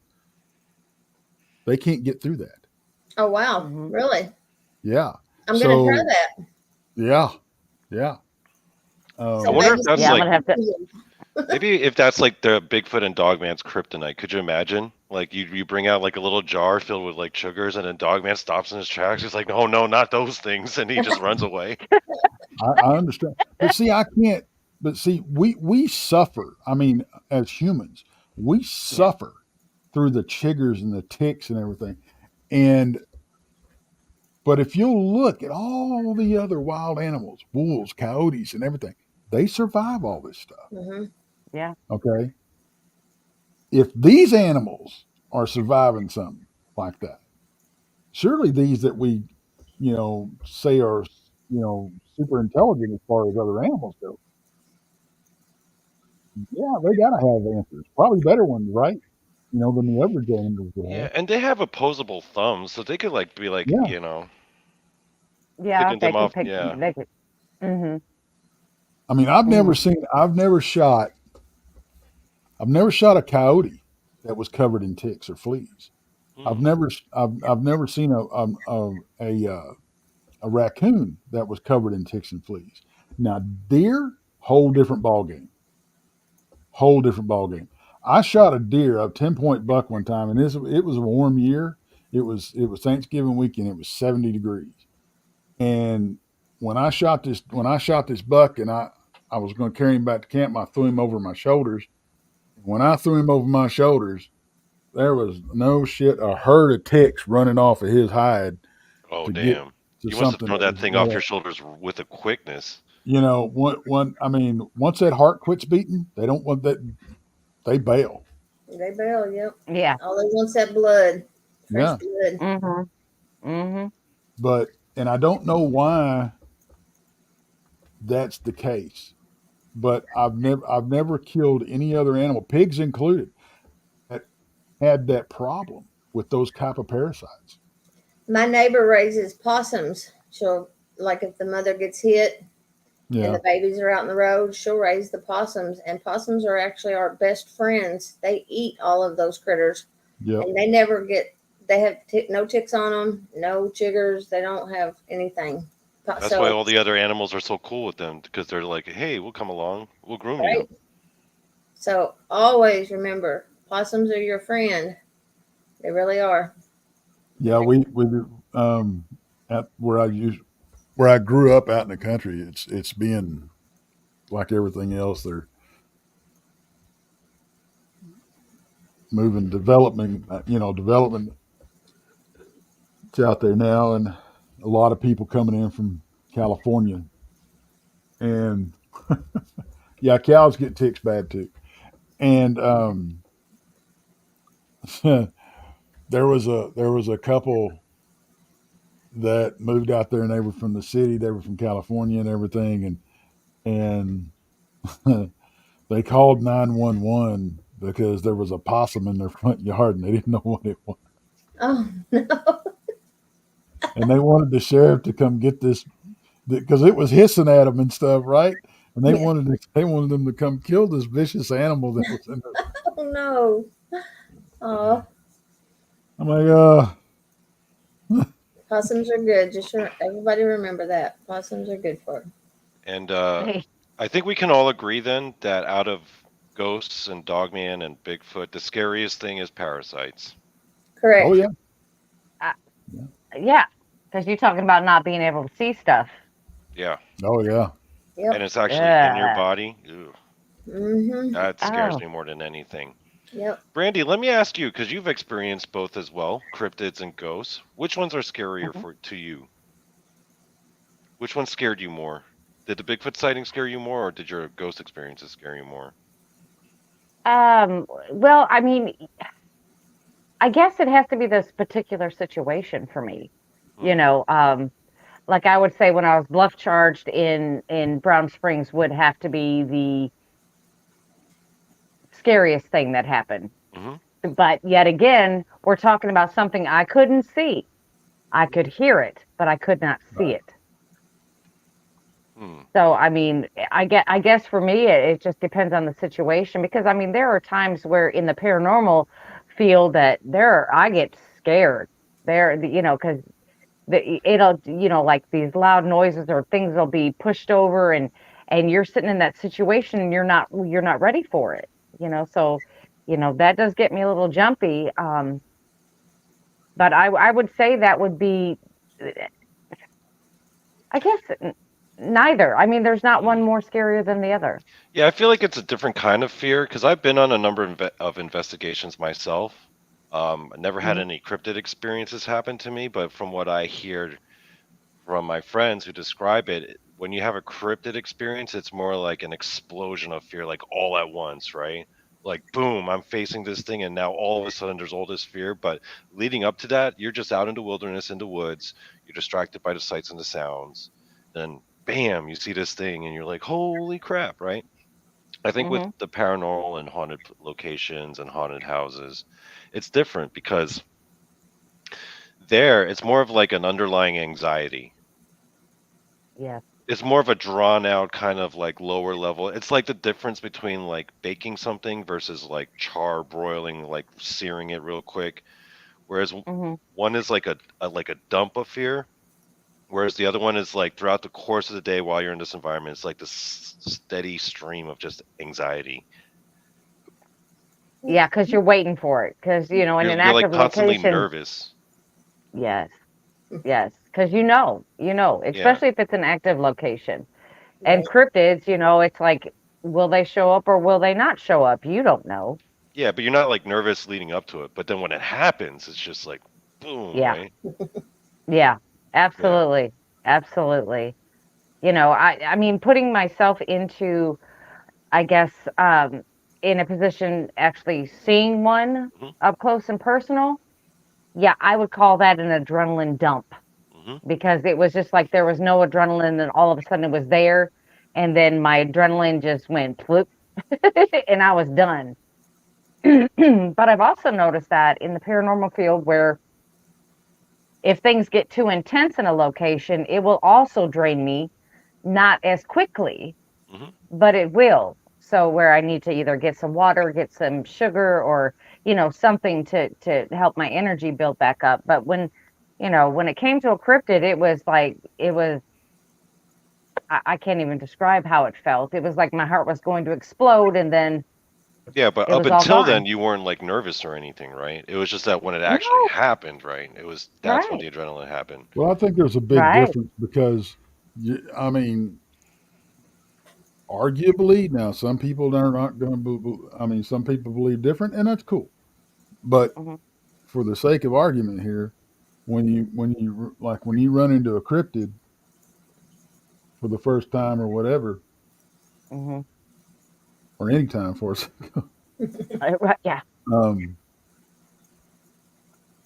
They can't get through that. Oh, wow. Mhm. Really? Yeah. I'm going to try that. Yeah. Yeah. I wonder if that's Yeah, I'm like gonna have to. maybe if that's like the Bigfoot and Dogman's kryptonite. Could you imagine? Like you bring out like a little jar filled with like sugars, and then Dogman stops in his tracks. He's like, no, not those things, and he just runs away. I understand. But see, I can't. But see, we suffer. I mean, as humans, we suffer through the chiggers and the ticks and everything. And but if you'll look at all the other wild animals, wolves, coyotes, and everything, they survive all this stuff. Mm-hmm. Yeah. Okay. If these animals are surviving something like that, surely these that we, say are, super intelligent as far as other animals go, yeah, they gotta have answers. Probably better ones, right? Than the average animals would Yeah, have. and they have opposable thumbs, so they could like be like, Yeah. Yeah, picking they them could off. pick. Yeah. They could. Mhm. I mean, I've never shot a coyote that was covered in ticks or fleas. I've Hmm. never seen a raccoon that was covered in ticks and fleas. Now, deer, whole different ball game. Whole different ball game. I shot a deer, a 10-point buck one time, and it was a warm year. It was Thanksgiving weekend. It was 70 degrees, and when I shot this buck, and I was going to carry him back to camp, I threw him over my shoulders. When I threw him over my shoulders, there was no shit a herd of ticks running off of his hide Oh to get damn! to You must have something thrown that that was thing off right your up. shoulders with a quickness. I mean, once that heart quits beating, they don't want that. They bail. They bail, yep. Yeah. All they want's that blood. Fresh Yeah, blood. Mhm. Mhm. and I don't know why that's the case. But I've never killed any other animal, pigs included, that had that problem with those type of parasites. My neighbor raises possums. She'll, like, if the mother gets hit and Yeah. the babies are out in the road, she'll raise the possums. And possums are actually our best friends. They eat all of those critters, Yep. and they have no ticks on them, no chiggers. They don't have anything. That's So, why all the other animals are so cool with them, because they're like, hey, we'll come along, we'll groom you. right? So always remember, possums are your friend. They really are. Yeah, we at where I grew up out in the country, it's being like everything else. They're moving development out there now, and a lot of people coming in from California, and yeah, cows get ticks bad too. And there was a couple that moved out there, and they were from the city, they were from California and everything, and they called 911 because there was a possum in their front yard, and they didn't know what it was, Oh no. and they wanted the sheriff to come get this because it was hissing at them and stuff, right? And they Yeah. wanted them to come kill this vicious animal that was in there. Oh no. Oh, I'm like, possums are good. Everybody remember that. Possums are good for. And Hey. I think we can all agree then that out of ghosts and Dogman and Bigfoot, the scariest thing is parasites. Correct. Oh yeah. Yeah, because you're talking about not being able to see stuff. Yeah. Oh yeah. Yep. And it's actually in your Ugh. body. Ew, Mm-hmm. that scares Oh. me more than anything. Yep. Brandy, let me ask you, because you've experienced both as well, cryptids and ghosts. Which ones are scarier to you? Which one scared you more? Did the Bigfoot sighting scare you more, or did your ghost experiences scare you more? Well, I mean, I guess it has to be this particular situation for me. You know, like I would say when I was bluff charged in Brown Springs would have to be the scariest thing that happened. Mm-hmm. But yet again, we're talking about something I couldn't see. I could hear it, but I could not see it. So, I mean, I guess for me, it just depends on the situation because, I mean, there are times where in the paranormal field that I get scared there, you know, because it'll, you know, like these loud noises or things will be pushed over and you're sitting in that situation and you're not ready for it, you know, so, you know, that does get me a little jumpy. But I would say that would be, I guess, neither. I mean, there's not one more scarier than the other. Yeah, I feel like it's a different kind of fear because I've been on a number of investigations myself. I never had any cryptid experiences happen to me, but from what I hear from my friends who describe it, when you have a cryptid experience, it's more like an explosion of fear, like all at once, right? Like, boom, I'm facing this thing, and now all of a sudden there's all this fear. But leading up to that, you're just out in the wilderness, in the woods. You're distracted by the sights and the sounds. Then, bam, you see this thing, and you're like, holy crap, right? I think with the paranormal and haunted locations and haunted houses, it's different because there, it's more of like an underlying anxiety. Yeah. It's more of a drawn out kind of like lower level. It's like the difference between like baking something versus like char broiling, like searing it real quick. Whereas one is like a dump of fear, whereas the other one is like throughout the course of the day while you're in this environment, it's like this steady stream of just anxiety. Yeah, because you're waiting for it. Because, you know, in an You're like active constantly location. nervous. Yes. Yes. Because you know, especially if it's an active location. And cryptids, you know, it's like, will they show up or will they not show up? You don't know. Yeah, but you're not like nervous leading up to it. But then when it happens, it's just like boom, Yeah. right? Yeah, absolutely. Absolutely. You know, I mean, putting myself into, I guess, in a position actually seeing one up close and personal, yeah, I would call that an adrenaline dump because it was just like there was no adrenaline and all of a sudden it was there. And then my adrenaline just went floop and I was done. But I've also noticed that in the paranormal field where if things get too intense in a location, it will also drain me, not as quickly, but it will. So where I need to either get some water, get some sugar, or, you know, something to help my energy build back up. But when, you know, when it came to a cryptid, it was like, I can't even describe how it felt. It was like my heart was going to explode and then Yeah, but it up was all until gone. then, you weren't like nervous or anything, right? It was just that when it actually No. happened, right? That's when Right. the adrenaline happened. Well, I think there's a big Right. difference because, I mean, arguably, now some people are not going to. I mean, some people believe different, and that's cool. But for the sake of argument here, when you run into a cryptid for the first time or whatever, or any time for us, Yeah.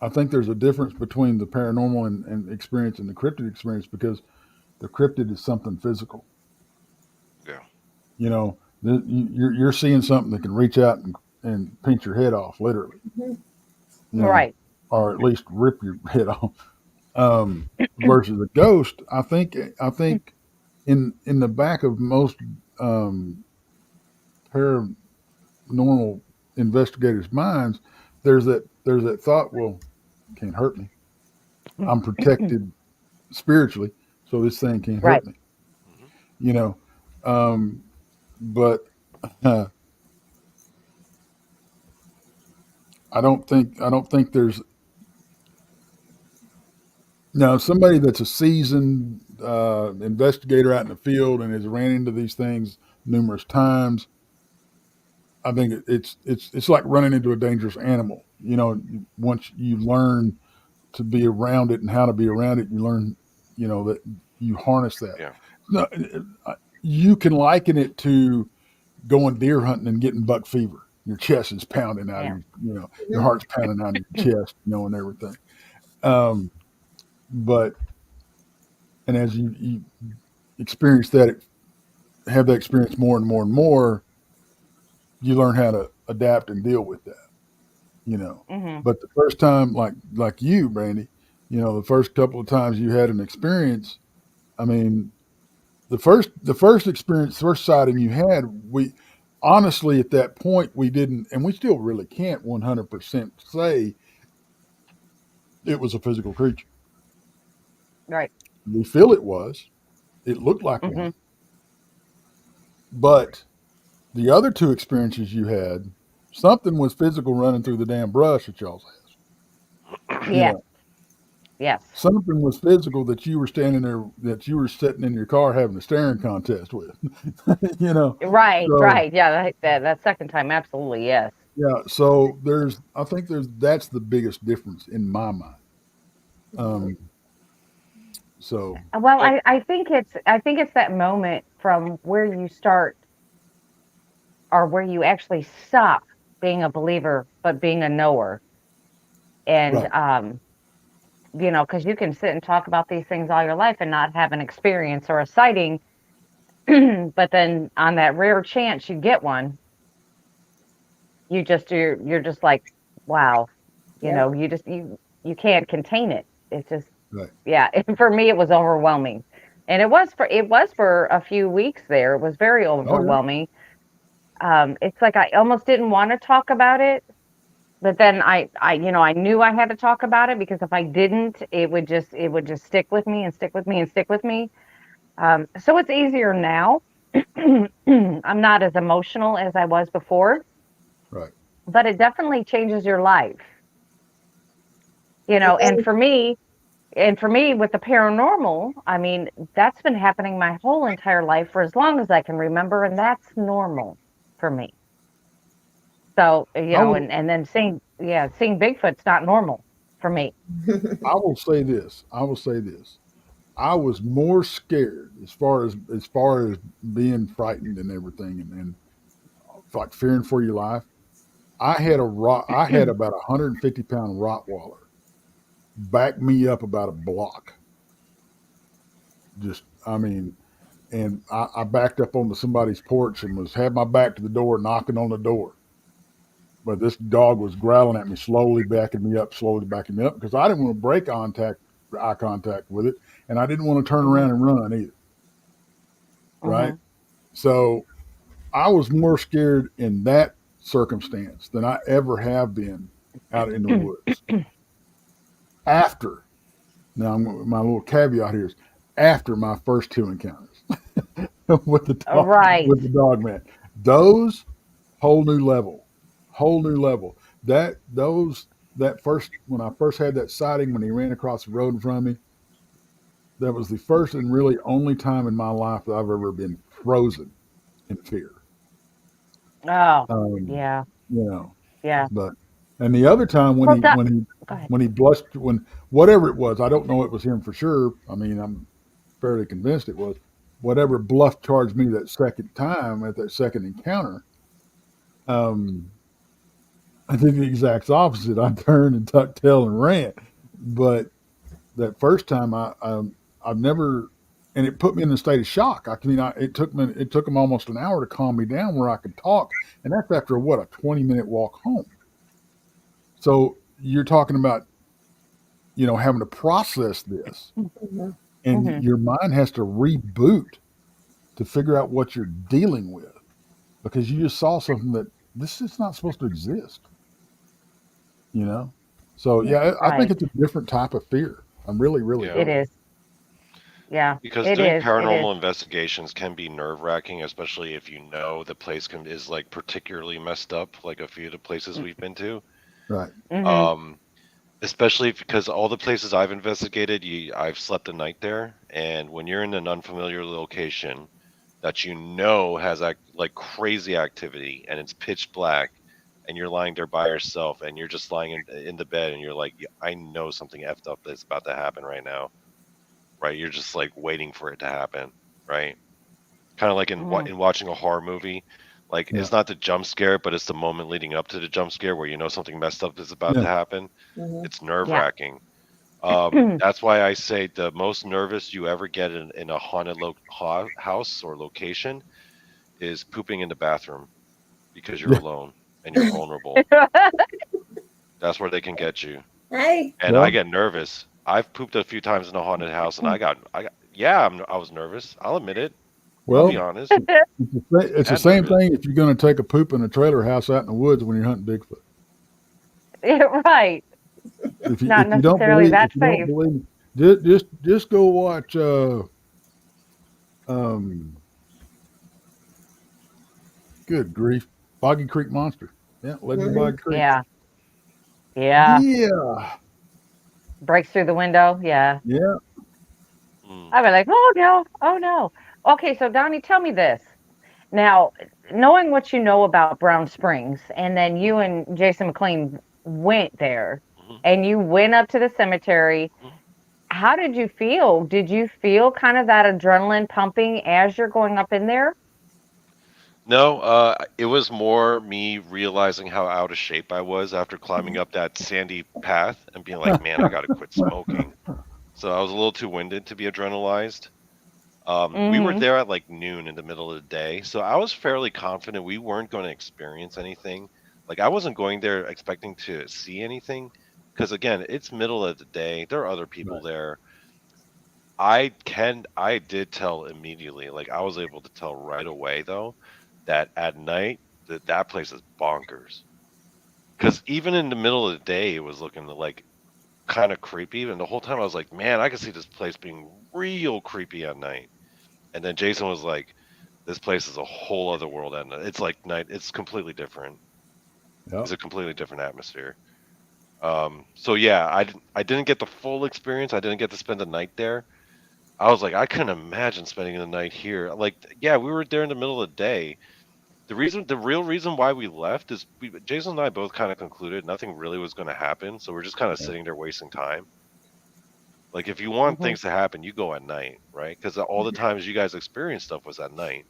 I think there's a difference between the paranormal and experience and the cryptid experience because the cryptid is something physical. Yeah. You know, you're seeing something that can reach out and pinch your head off, literally. You know, Right. or at least rip your head off. Versus a ghost, I think in the back of most paranormal investigators' minds, there's that thought, well, it can't hurt me. I'm protected spiritually, so this thing can't Right. hurt me. You know, but I don't think there's now somebody that's a seasoned investigator out in the field and has ran into these things numerous times. I think it's like running into a dangerous animal. Once you learn to be around it and how to be around it, you learn, that you harness that. Yeah. No, you can liken it to going deer hunting and getting buck fever. Your chest is pounding out of Yeah. your heart's pounding out of your chest, and everything. Um, but and as you experience that, have that experience more and more and more, you learn how to adapt and deal with that. you know. Mhm. But the first time, like you, Brandy, the first couple of times you had an experience, I mean, the first experience, first sighting you had, we honestly at that point we didn't, and we still really can't 100% say it was a physical creature. Right. We feel it was. It looked like one. Mhm. But the other two experiences you had, something was physical running through the damn brush at y'all's house. Yeah. Yes. Something was physical that you were standing there, that you were sitting in your car having a staring contest with. you know. Right. So Right. Yeah. That second time, absolutely. Yes. yeah, so I think that's the biggest difference in my mind. Um, so Well, Like, I think it's that moment from where you start or where you actually stop being a believer but being a knower. And right, because you can sit and talk about these things all your life and not have an experience or a sighting, but then on that rare chance you get one, you're just like, wow, Yeah. you can't contain it. It's just, right. yeah. For me it was overwhelming. And it was for a few weeks there. It was very Oh yeah. overwhelming. It's like I almost didn't want to talk about it, but then I knew I had to talk about it because if I didn't, it would just stick with me and stick with me and stick with me. So it's easier now. I'm not as emotional as I was before, Right. but it definitely changes your life. It And does. for me with the paranormal, I mean, that's been happening my whole entire life for as long as I can remember, and that's normal for me. So, I will and then seeing Bigfoot's not normal for me. I will say this. I will say this. I was more scared as far as being frightened and everything, and like fearing for your life. I had about 150-pound Rottweiler back me up about a block. Just, I mean, and I backed up onto somebody's porch and had my back to the door, knocking on the door. But this dog was growling at me, slowly backing me up, because I didn't want to break eye contact with it, and I didn't want to turn Hmm. around and run either. Right. Hmm. So I was more scared in that circumstance than I ever have been out in the woods. After now, my little caveat here is after my first two encounters with the dog, Right. with the dog man. Those whole new level, whole new level. That first when I first had that sighting when he ran across the road in front of me, that was the first and really only time in my life that I've ever been frozen in fear. Oh, Um, yeah. you know, Yeah. but and the other time when Well, he that, when he go ahead. when he blushed, when whatever it was, I don't know it was him for sure. I mean, I'm fairly convinced it was. Whatever bluff charged me that second time at that second encounter, um, I did the exact opposite. I turned and tucked tail and ran. But that first time, I've never, and it put me in a state of shock. It took him almost an hour to calm me down where I could talk, and that's after what, a 20-minute walk home. So you're talking about, having to process this, Mhm. and Hmm. your mind has to reboot to figure out what you're dealing with because you just saw something that this is not supposed to exist, you know? So Yeah. yeah, I think Right. it's a different type of fear. I really, really yeah, It do. is. Yeah. because It doing is. It is. paranormal investigations can be nerve-wracking, especially if you know the place is like particularly messed up, like a few of the places we've been to. Right. Especially because all the places I've investigated, I've slept a night there, and when you're in an unfamiliar location that you know has like crazy activity and it's pitch black, and you're lying there by yourself, and you're just lying in the bed, and you're like, I know something effed up that's about to happen right now, right? You're just like waiting for it to happen, right? Kind of like in watching a horror movie. Like, it's not the jump scare, but it's the moment leading up to the jump scare where you know something messed up is about to happen. It's nerve-wracking. That's why I say the most nervous you ever get in a haunted house or location is pooping in the bathroom because you're alone and you're vulnerable. That's where they can get you. Hey. And I get nervous. I've pooped a few times in a haunted house, and I was nervous. I'll admit it. I'll be Well, honest. it's the same thing if you're going to take a poop in a trailer house out in the woods when you're hunting Bigfoot. Right. If you Not if you don't necessarily believe, that if you don't safe. believe me, just go watch good grief, Boggy Creek Monster. Yeah, Legend of Boggy Creek. Yeah. Yeah. Yeah. Breaks through the window. Yeah. Yeah. I'd be like, oh no, oh no. Okay, so Donnie, tell me this. Now, knowing what you know about Brown Springs, and then you and Jason McLean went there, and you went up to the cemetery, how did you feel? Did you feel kind of that adrenaline pumping as you're going up in there? No, it was more me realizing how out of shape I was after climbing up that sandy path and being like, man, I got to quit smoking. So I was a little too winded to be adrenalized. We were there at like noon in the middle of the day, so I was fairly confident we weren't going to experience anything. Like, I wasn't going there expecting to see anything, because again, it's middle of the day. There are other people there. I did tell immediately, like I was able to tell right away though, that at night that place is bonkers. Because even in the middle of the day, it was looking like kind of creepy, and the whole time I was like, man, I could see this place being real creepy at night. And then Jason was like, this place is a whole other world at night. It's like night. It's completely different. Yep. It's a completely different atmosphere. So yeah, I didn't get the full experience. I didn't get to spend the night there. I was like, I couldn't imagine spending the night here. Like, yeah, we were there in the middle of the day. The real reason why we left is Jason and I both kind of concluded nothing really was going to happen. So we're just kind of sitting there wasting time. Like, if you want things to happen, you go at night, right? Because all the times you guys experienced stuff was at night,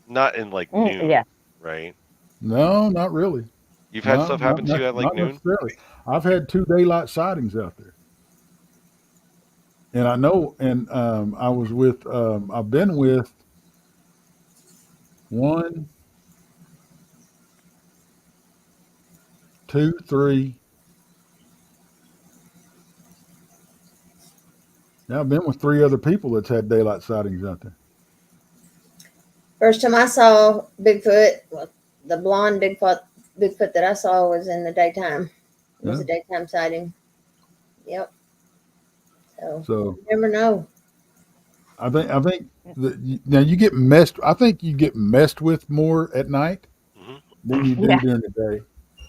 not in like noon, right? No, not really. You've had stuff happen to you at like not noon? necessarily. I've had 2 daylight sightings out there. And I know, and I was with, I've been with 1, 2, 3. Yeah, I've been with 3 other people that's had daylight sightings out there. First time I saw Bigfoot, well, the blonde Bigfoot that I saw was in the daytime. It was a daytime sighting. Yep. So you never know. I think that now you get messed. I think you get messed with more at night than you do during the day.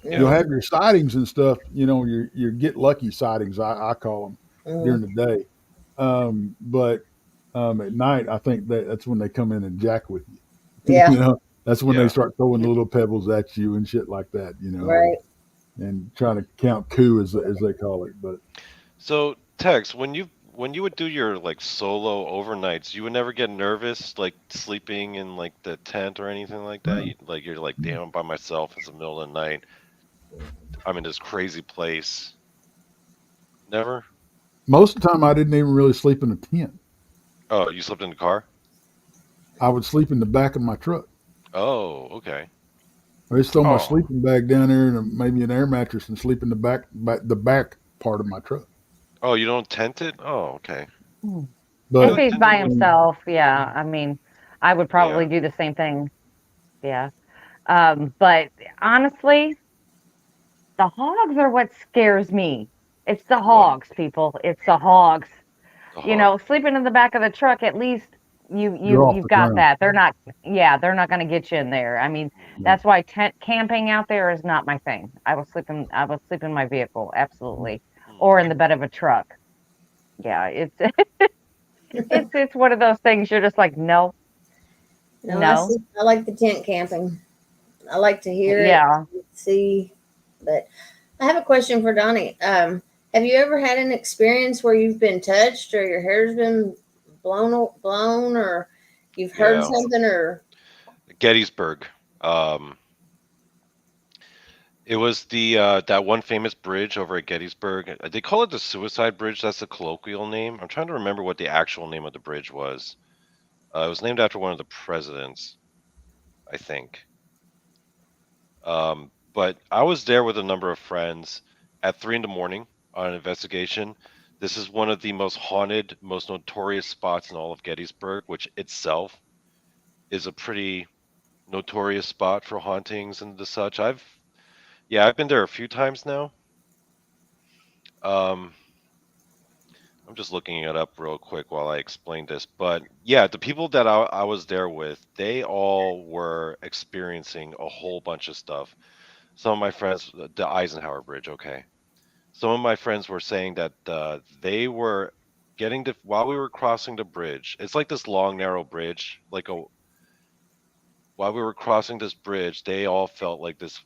Yeah. You'll have your sightings and stuff. You know, your get lucky sightings. I call them during the day. But at night, I think that's when they come in and jack with you. Yeah. You know, that's when they start throwing little pebbles at you and shit like that. You know, right? And trying to count coup as they call it. But so, Tex, when you would do your like solo overnights, you would never get nervous like sleeping in like the tent or anything like that. You're like, damn, I'm by myself. It's the middle of the night. I'm in this crazy place. Never. Most of the time, I didn't even really sleep in a tent. Oh, you slept in the car? I would sleep in the back of my truck. Oh, okay. I just throw my sleeping bag down there and maybe an air mattress and sleep in the back part of my truck. Oh, you don't tent it? Oh, okay. But if he's by himself, yeah. I mean, I would probably do the same thing. Yeah. But honestly, the hogs are what scares me. It's the hogs, people. It's the hogs. You know, sleeping in the back of the truck, at least You're off you've the got ground. that. They're not going to get you in there. I mean, that's why tent camping out there is not my thing. I will sleep in my vehicle, absolutely, or in the bed of a truck. Yeah, it's it's one of those things you're just like, no, No, no. I like the tent camping. I like to hear it, Yeah. see. But I have a question for Donnie. Have you ever had an experience where you've been touched, or your hair's been blown, or you've heard Yeah. something, or Gettysburg. Um, it was the that one famous bridge over at Gettysburg. They call it the Suicide Bridge. That's the colloquial name. I'm trying to remember what the actual name of the bridge was. It was named after one of the presidents, I think. But I was there with a number of friends at 3 in the morning on an investigation. This is one of the most haunted, most notorious spots in all of Gettysburg, which itself is a pretty notorious spot for hauntings and the such. I've been there a few times now. Um, I'm just looking it up real quick while I explain this. But yeah, the people that I was there with, they all were experiencing a whole bunch of stuff. Some of my friends, the Eisenhower Bridge, okay. Some of my friends were saying that they were getting to, while we were crossing the bridge, it's like this long, narrow bridge, while we were crossing this bridge, they all felt like this,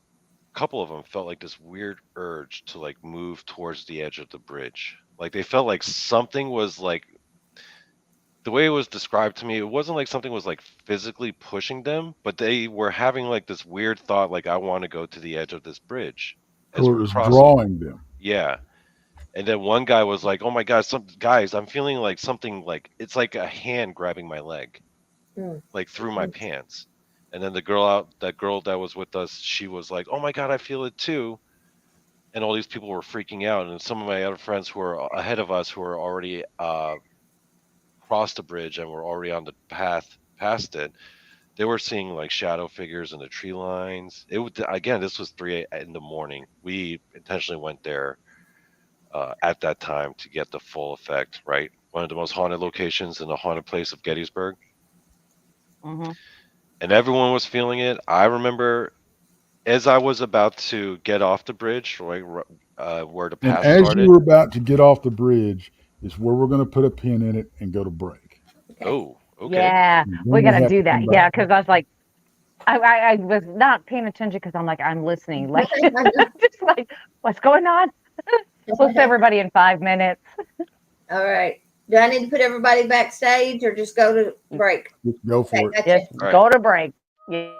couple of them felt like this weird urge to like move towards the edge of the bridge. Like they felt like something was like, the way it was described to me, it wasn't like something was like physically pushing them, but they were having like this weird thought, like I want to go to the edge of this bridge as So it we're was crossing. drawing them. Yeah. And then one guy was like, "Oh my God, guys, I'm feeling like something like it's like a hand grabbing my leg, like through my pants." And then that girl that was with us, she was like, "Oh my God, I feel it too." And all these people were freaking out. And some of my other friends who were ahead of us, who were already crossed the bridge and were already on the path past it, they were seeing like shadow figures in the tree lines. Again, this was 3 in the morning. We intentionally went there at that time to get the full effect, right? One of the most haunted locations in the haunted place of Gettysburg. Mm-hmm. And everyone was feeling it. I remember as I was about to get off the bridge, right, where the And path as started. you were about to get off the bridge is where we're going to put a pin in it and go to break. Oh, okay. Yeah, And we then got to have do to that. come Yeah, back. because I was like, I was not paying attention because I'm like, I'm listening. Like, just like, what's going on? We'll see everybody in 5 minutes. all right. Do I need to put everybody backstage, or just go to break? Just go for it. Gotcha. Just All right. go to break. Yeah.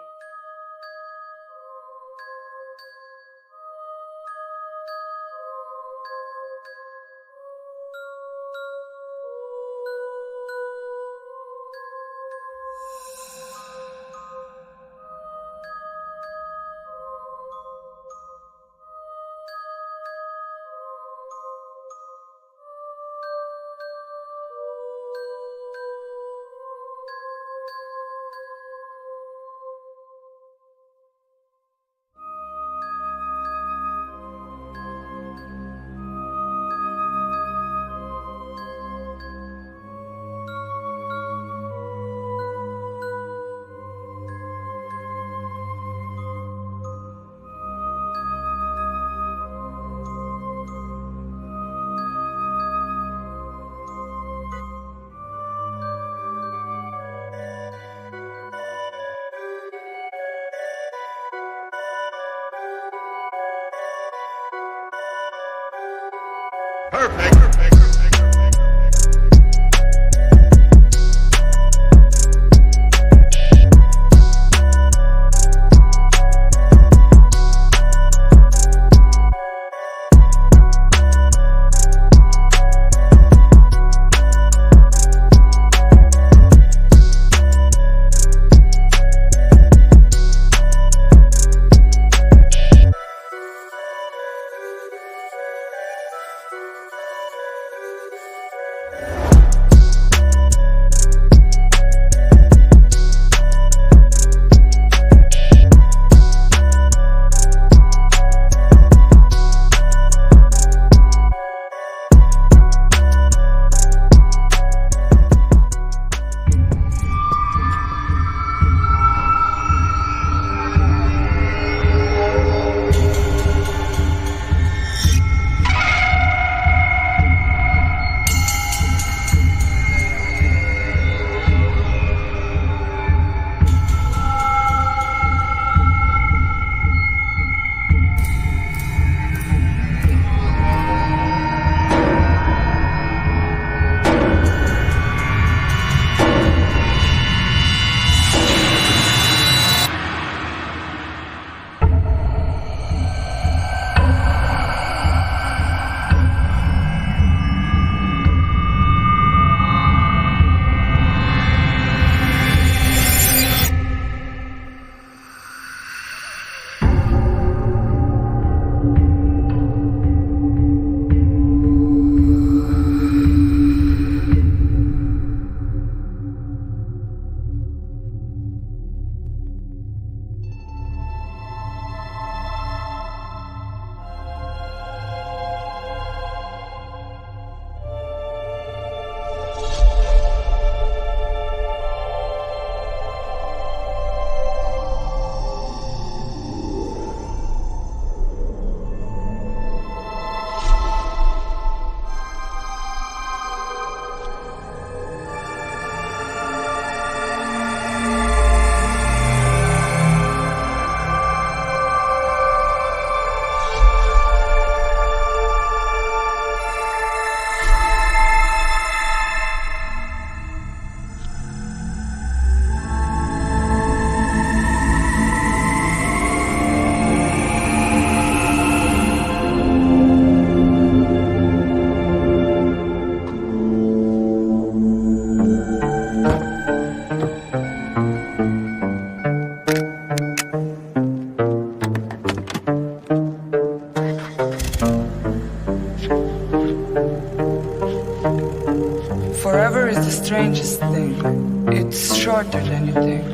strangest thing. It's shorter than you think.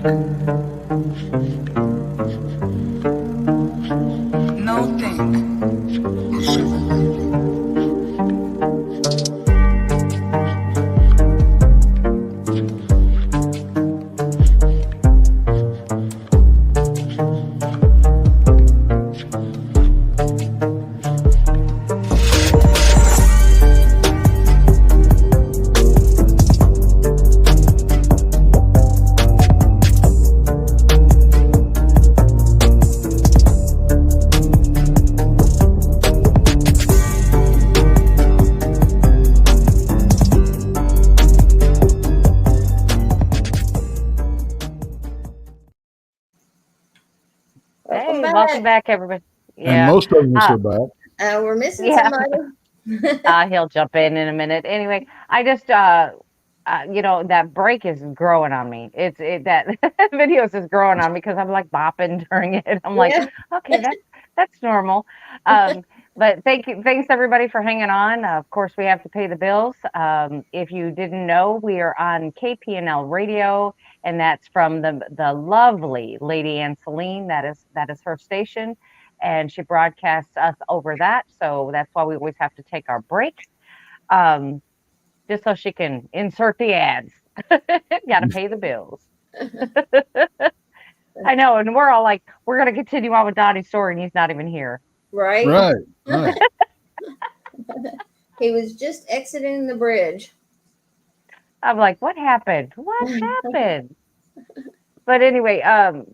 No think. Welcome back, everybody. And Yeah. most of us are back. We're missing Yeah. somebody. He'll jump in a minute. Anyway, I just, that break is growing on me. That videos is growing on me because I'm like bopping during it. I'm like, Yeah. okay, that's normal. But thanks everybody for hanging on. Of course, we have to pay the bills. If you didn't know, we are on KPNL Radio, and that's from the lovely Lady Ann Selene. That is her station, and she broadcasts us over that. So that's why we always have to take our breaks, just so she can insert the ads. Got to pay the bills. I know, and we're all like, we're gonna continue on with Donnie's story, and he's not even here. Right. Right. He was just exiting the bridge. I'm like, what happened? What happened? But anyway,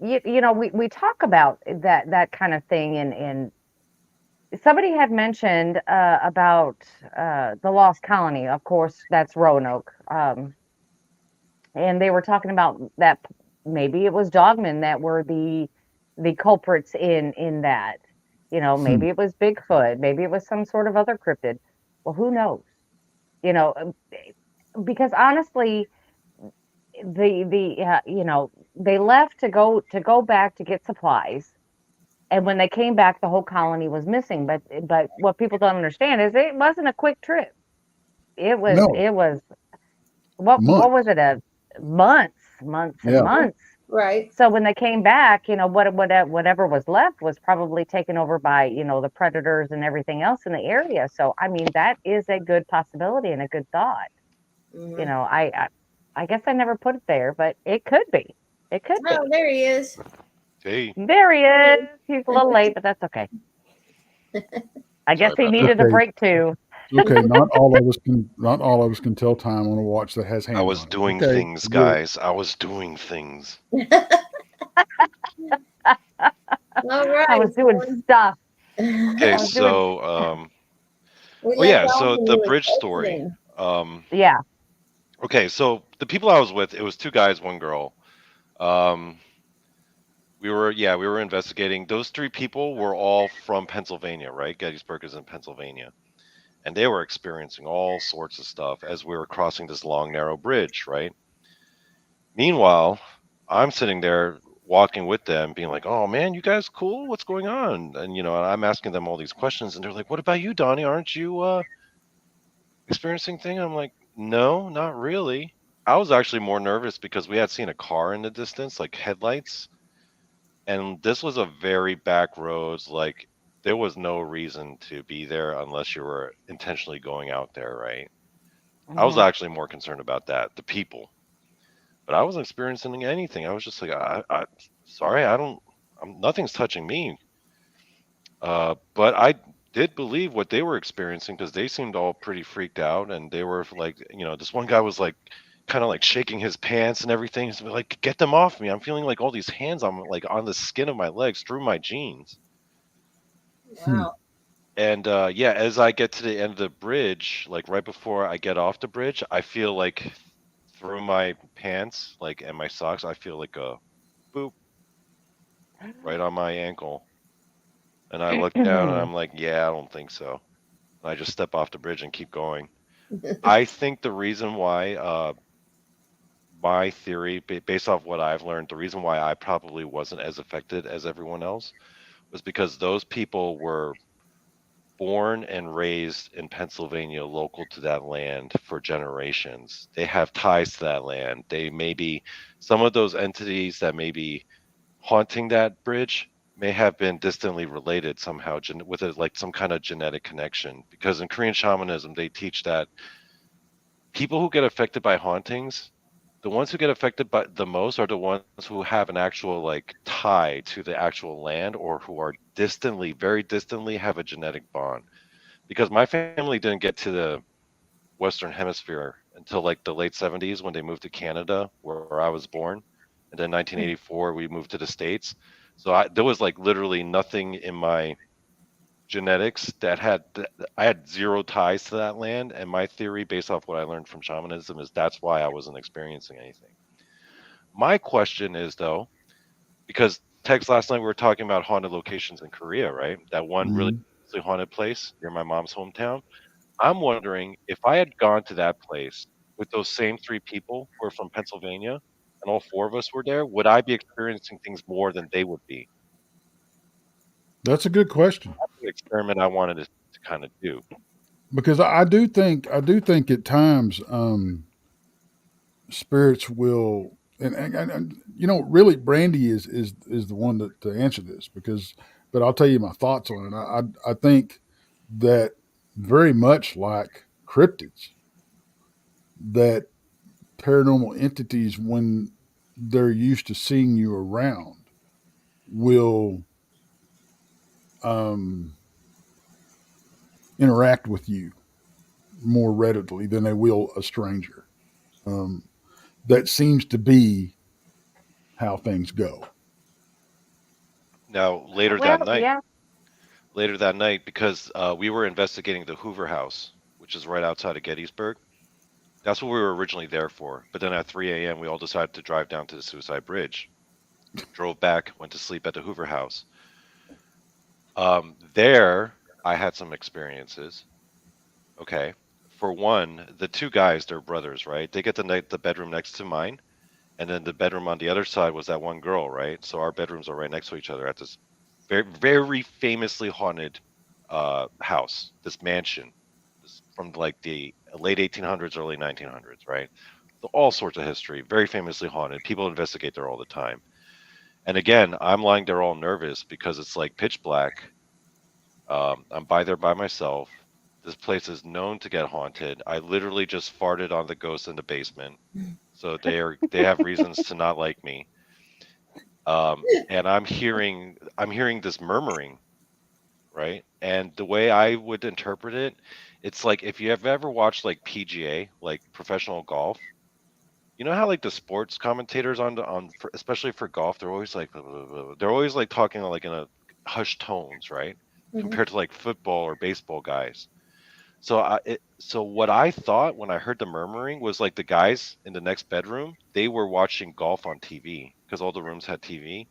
we talk about that kind of thing, and somebody had mentioned about the Lost Colony. Of course, that's Roanoke, and they were talking about that maybe it was dogmen that were the culprits in that. Maybe it was Bigfoot, maybe it was some sort of other cryptid. Well, who knows? Because honestly, they left to go back to get supplies, and when they came back, the whole colony was missing. But what people don't understand is it wasn't a quick trip. It was No. what Months. was it, a months and Yeah. months. Right. So when they came back, whatever was left was probably taken over by the predators and everything else in the area. So I mean, that is a good possibility and a good thought. Mhm. I guess I never put it there, but it could be. It could be. Oh, there he is. Hey, There he is. He's a little late, but that's okay. I guess he about needed a Okay. break too. Okay, not all of us can tell time on a watch that has hands I was on it. doing Okay, things, I get it. guys. I was doing things. All right. I was doing stuff. Okay, I was doing so We oh yeah, left off so when the he was bridge story. exiting. yeah. Okay, so the people I was with, it was two guys, one girl. We were investigating. Those three people were all from Pennsylvania, right? Gettysburg is in Pennsylvania. And they were experiencing all sorts of stuff as we were crossing this long, narrow bridge, right? Meanwhile, I'm sitting there walking with them, being like, "Oh man, you guys cool? What's going on?" And and I'm asking them all these questions, and they're like, "What about you, Donnie? Aren't you experiencing thing?" I'm like, "No, not really." I was actually more nervous because we had seen a car in the distance, like headlights, and this was a very back roads. Like there was no reason to be there unless you were intentionally going out there, right? I was Mhm. actually more concerned about that, the people. But I wasn't experiencing anything. I was just like, sorry, nothing's touching me. But I did believe what they were experiencing because they seemed all pretty freaked out, and they were like, this one guy was like, kind of like shaking his pants and everything. He's like, get them off me! I'm feeling like all these hands on like on the skin of my legs through my jeans. Wow. And yeah, as I get to the end of the bridge, like right before I get off the bridge, I feel like through my pants, like and my socks, I feel like a boop right on my ankle. And I look down and I'm like, yeah, I don't think so. And I just step off the bridge and keep going. I think the reason why, my theory, based off what I've learned, the reason why I probably wasn't as affected as everyone else was because those people were born and raised in Pennsylvania, local to that land for generations. They have ties to that land. They may be some of those entities that may be haunting that bridge may have been distantly related somehow with like some kind of genetic connection. Because in Korean shamanism, they teach that people who get affected by hauntings, the ones who get affected by the most are the ones who have an actual like tie to the actual land, or who are distantly, very distantly, have a genetic bond. Because my family didn't get to the Western Hemisphere until like the late 70s when they moved to Canada, where I was born. And then 1984, we moved to the States. So there was like literally nothing in my genetics I had zero ties to that land. And my theory, based off what I learned from shamanism, is that's why I wasn't experiencing anything. My question is, though, because Tex, last night we were talking about haunted locations in Korea, right? That one really haunted place near my mom's hometown. I'm wondering if I had gone to that place with those same three people who are from Pennsylvania, and all four of us were there, would I be experiencing things more than they would be? That's a good question. That's the experiment I wanted to kind of do. Because I do think at times spirits will, and you know, really Brandy is the one to answer this, but I'll tell you my thoughts on it. I think that very much like cryptids, that paranormal entities, when they're used to seeing you around, will interact with you more readily than they will a stranger. That seems to be how things go. Now, later that night, because we were investigating the Hoover House, which is right outside of Gettysburg. That's what we were originally there for. But then at 3 a.m., we all decided to drive down to the Suicide Bridge. Drove back, went to sleep at the Hoover House. There, I had some experiences. Okay. For one, the two guys, they're brothers, right? They get the bedroom next to mine. And then the bedroom on the other side was that one girl, right? So our bedrooms are right next to each other at this very, very famously haunted house, this mansion, from like the late 1800s, early 1900s, right? So all sorts of history, very famously haunted. People investigate there all the time. And again, I'm lying there all nervous because it's like pitch black. I'm there by myself. This place is known to get haunted. I literally just farted on the ghost in the basement. So they have reasons to not like me. And I'm hearing this murmuring, right? And the way I would interpret it, it's like if you have ever watched like PGA, like professional golf, you know how like the sports commentators especially for golf, they're always like blah, blah, blah, they're always like talking like in a hushed tones, right? Mm-hmm. Compared to like football or baseball guys. So what I thought when I heard the murmuring was like the guys in the next bedroom, they were watching golf on TV because all the rooms had TV.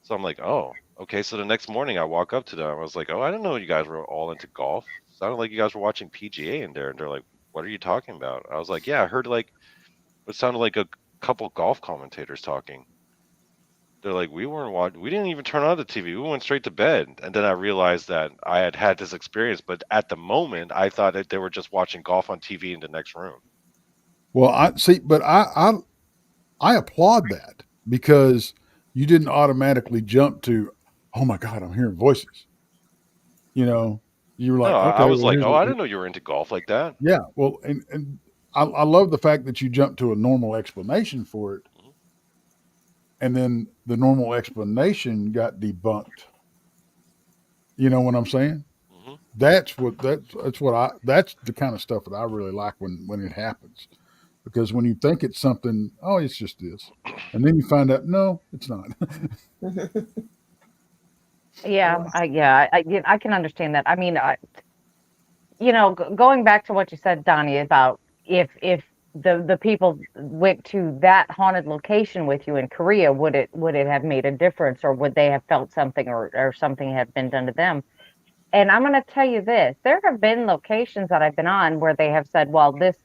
So I'm like, oh, okay. So the next morning I walk up to them. I was like, oh, I didn't know you guys were all into golf. It sounded like you guys were watching PGA in there. And they're like, what are you talking about? I was like, yeah, I heard like it sounded like a couple golf commentators talking. They're like, we didn't even turn on the TV. We went straight to bed. And then I realized that I had this experience, but at the moment I thought that they were just watching golf on TV in the next room. Well, I applaud that, because you didn't automatically jump to, oh my God, I'm hearing voices. You know, you were like, no, okay. I was like, I didn't know you were into golf like that. Yeah. Well, and I love the fact that you jumped to a normal explanation for it. Mm-hmm. And then the normal explanation got debunked. You know what I'm saying? Mm-hmm. That's the kind of stuff that I really like when it happens. Because when you think it's something, oh, it's just this. And then you find out, no, it's not. I can understand that. I mean, going back to what you said, Donnie, about if the people went to that haunted location with you in Korea, would it have made a difference, or would they have felt something, or something had been done to them? And I'm going to tell you this: there have been locations that I've been on where they have said, well, this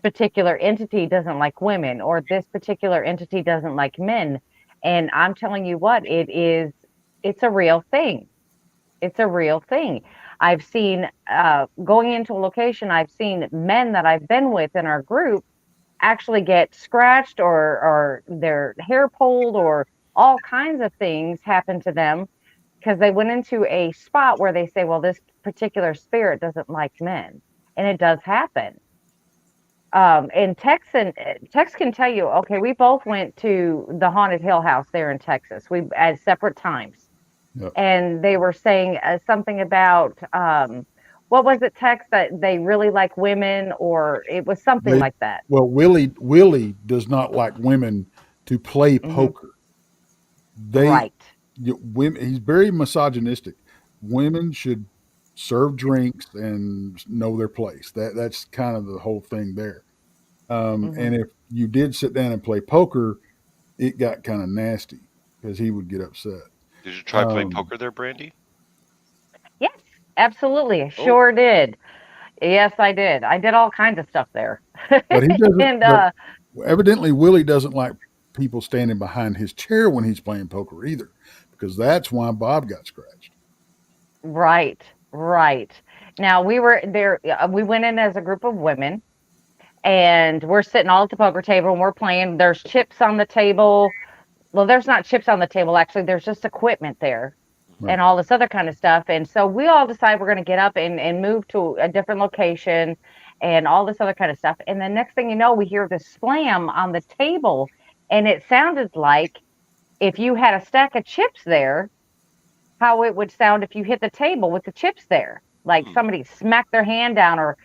particular entity doesn't like women, or this particular entity doesn't like men. And I'm telling you what, it's a real thing. It's a real thing. I've seen going into a location, I've seen men that I've been with in our group actually get scratched or their hair pulled or all kinds of things happen to them because they went into a spot where they say, well, this particular spirit doesn't like men. And it does happen. And Tex can tell you, okay, we both went to the Haunted Hill House there in Texas. We at separate times. Yep. And they were saying something about what was it, Tex, that they really like women, or it was something like that. Well, Willie does not like women to play poker. Right. Women, he's very misogynistic. Women should serve drinks and know their place. That's kind of the whole thing there. And if you did sit down and play poker, it got kind of nasty because he would get upset. Did you try playing poker there, Brandy? Yes, absolutely. Sure did. Yes, I did. I did all kinds of stuff there. But he doesn't. And evidently, Willie doesn't like people standing behind his chair when he's playing poker either, because that's why Bob got scratched. Right. Now we were there. We went in as a group of women, and we're sitting all at the poker table and we're playing. There's chips on the table. Well, there's not chips on the table. Actually, there's just equipment there. Right. And all this other kind of stuff. And so we all decide we're going to get up and move to a different location and all this other kind of stuff. And the next thing you know, we hear this slam on the table. And it sounded like if you had a stack of chips there, how it would sound if you hit the table with the chips there. Like somebody smacked their hand down or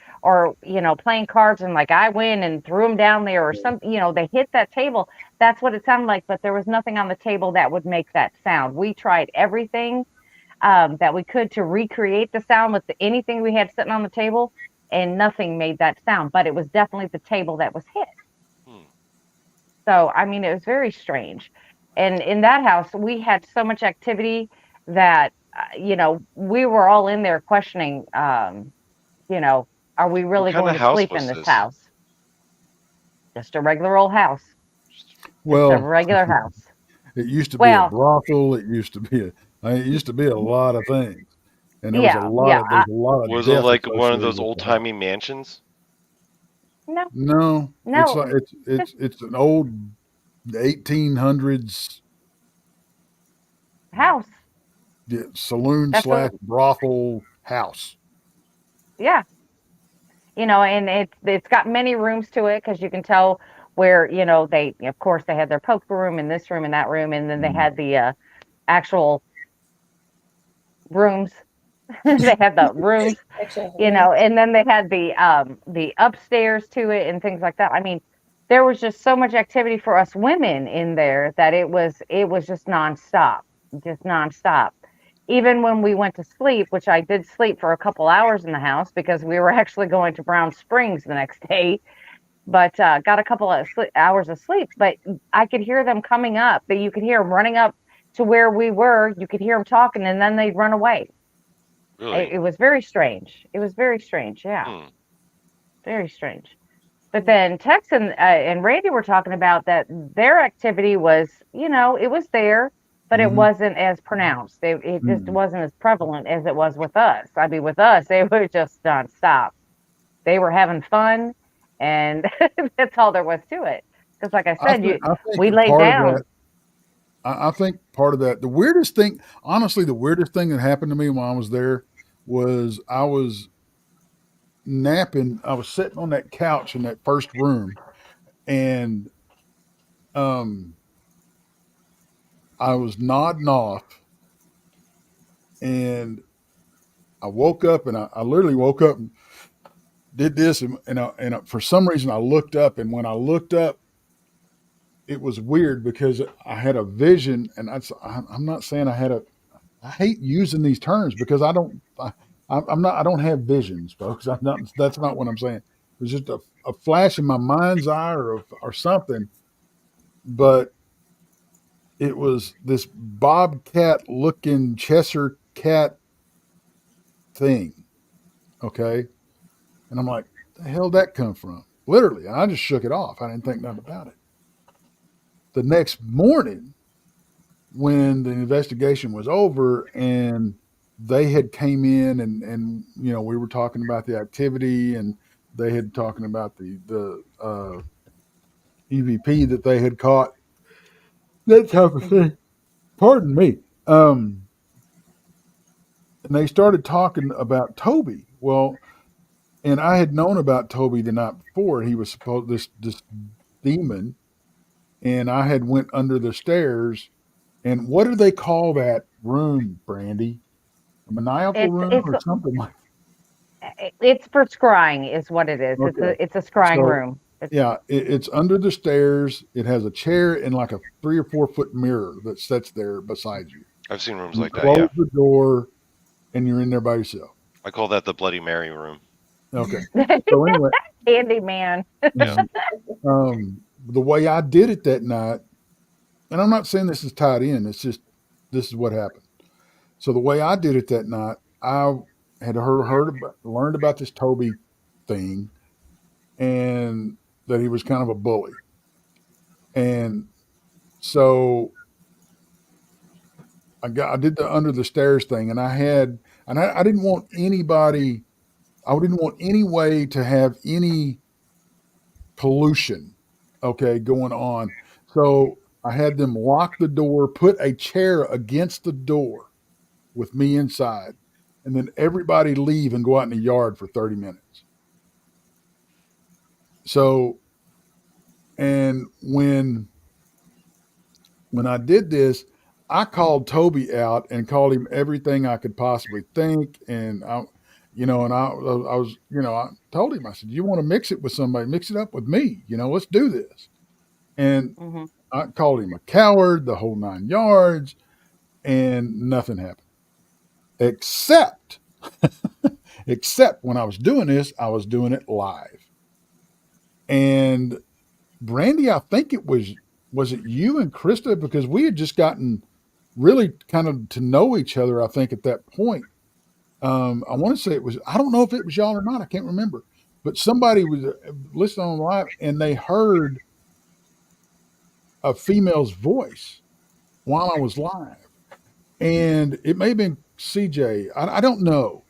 playing cards and like I win and threw them down there or something, they hit that table. That's what it sounded like, but there was nothing on the table that would make that sound. We tried everything that we could to recreate the sound with anything we had sitting on the table, and nothing made that sound, but it was definitely the table that was hit. So, I mean, it was very strange. And in that house, we had so much activity that, we were all in there questioning, are we really going to sleep in this house? Just a regular old house. Well, just a regular house. It used to be a brothel. It used to be a lot of things. And there was a lot of Was it like one of those old timey mansions? No. It's an old 1800s house. Saloon / brothel house. Yeah. And it's got many rooms to it because you can tell where, they had their poker room in this room and that room. And then they had the actual rooms. They had the rooms, and then they had the upstairs to it and things like that. I mean, there was just so much activity for us women in there that it was just nonstop. Even when we went to sleep, which I did sleep for a couple hours in the house because we were actually going to Brown Springs the next day, but got a couple of hours of sleep. But I could hear them coming up. That you could hear them running up to where we were. You could hear them talking, and then they'd run away. Really? It was very strange. Yeah. Very strange. But then Tex and Randy were talking about that their activity was, it was there, but it wasn't as pronounced. It just wasn't as prevalent as it was with us. I mean, with us, it was just nonstop. They were having fun, and that's all there was to it. Because like I said, we laid down. I think part of that, the weirdest thing that happened to me while I was there was I was napping. I was sitting on that couch in that first room, and I was nodding off, and I woke up, and I literally woke up and did this, and for some reason I looked up, and when I looked up, it was weird because I had a vision, and I'm not saying I hate using these terms because I don't have visions, folks. That's not what I'm saying. It was just a flash in my mind's eye or something, but it was this bobcat looking Cheshire cat thing. Okay. And I'm like, the hell did that come from? Literally. And I just shook it off. I didn't think nothing about it. The next morning, when the investigation was over and they had came in and we were talking about the activity, and they had talking about the EVP that they had caught, that type of thing. Pardon me. And they started talking about Toby. Well, and I had known about Toby the night before. He was supposed this demon, and I had went under the stairs. And what do they call that room, Brandy? A maniacal room or something like that? It's for scrying, is what it is. Okay. It's a scrying room. It's under the stairs. It has a chair and like a 3 or 4 foot mirror that sits there beside you. I've seen rooms like that. Close the door, and you're in there by yourself. I call that the Bloody Mary room. Okay. So anyway, Candyman. Yeah. The way I did it that night, and I'm not saying this is tied in. It's just this is what happened. So the way I did it that night, I had learned about this Toby thing, and that he was kind of a bully. And so I did the under the stairs thing, and I didn't want anybody, I didn't want any way to have any pollution, okay, going on. So I had them lock the door, put a chair against the door with me inside, and then everybody leave and go out in the yard for 30 minutes. So, and when I did this, I called Toby out and called him everything I could possibly think. And I was, I told him, I said, you want to mix it with somebody, mix it up with me, let's do this. And I called him a coward, the whole 9 yards, and nothing happened. Except when I was doing this, I was doing it live. And Brandy, I think it was it you and Krista? Because we had just gotten really kind of to know each other, I think, at that point. I want to say it was, I don't know if it was y'all or not. I can't remember. But somebody was listening on live, and they heard a female's voice while I was live. And it may have been CJ. I don't know.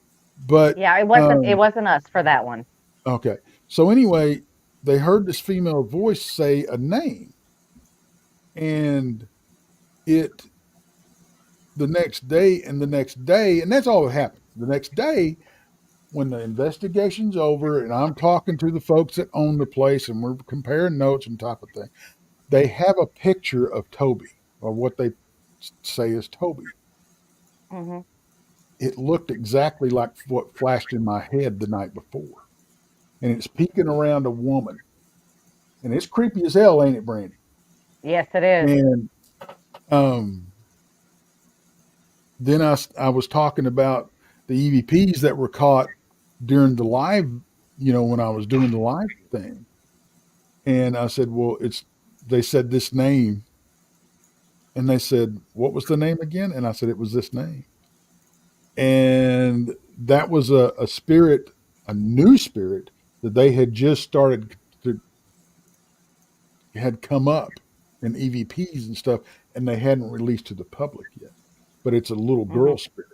But yeah, it wasn't us for that one. Okay. So anyway, they heard this female voice say a name. And the next day, and that's all that happened. The next day, when the investigation's over and I'm talking to the folks that own the place and we're comparing notes and type of thing, they have a picture of Toby, or what they say is Toby. Mm-hmm. It looked exactly like what flashed in my head the night before. And it's peeking around a woman. And it's creepy as hell, ain't it, Brandy? Yes, it is. And then I was talking about the EVPs that were caught during the live, when I was doing the live thing. And I said, well, they said this name. And they said, what was the name again? And I said, it was this name. And that was a spirit, a new spirit that they had just started had come up in EVPs and stuff, and they hadn't released to the public yet. But it's a little girl spirit,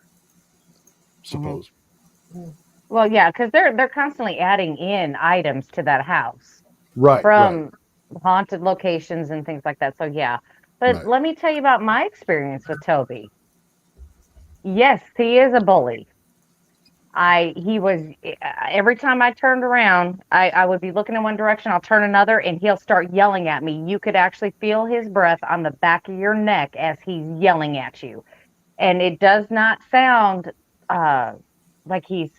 supposedly. Well, yeah, because they're constantly adding in items to that house, right? From haunted locations and things like that. So yeah, but let me tell you about my experience with Toby. Yes, he is a bully. He was, every time I turned around, I would be looking in one direction, I'll turn another, and he'll start yelling at me. You could actually feel his breath on the back of your neck as he's yelling at you. And it does not sound like he's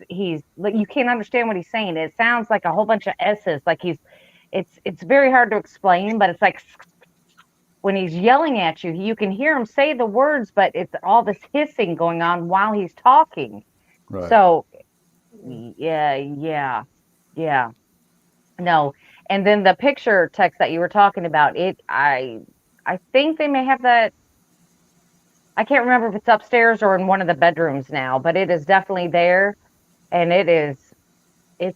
like, you can't understand what he's saying. It sounds like a whole bunch of S's, like it's very hard to explain, but it's like when he's yelling at you, you can hear him say the words, but it's all this hissing going on while he's talking. Right. So, yeah. No. And then the picture text that you were talking about, I think they may have that. I can't remember if it's upstairs or in one of the bedrooms now, but it is definitely there. And it's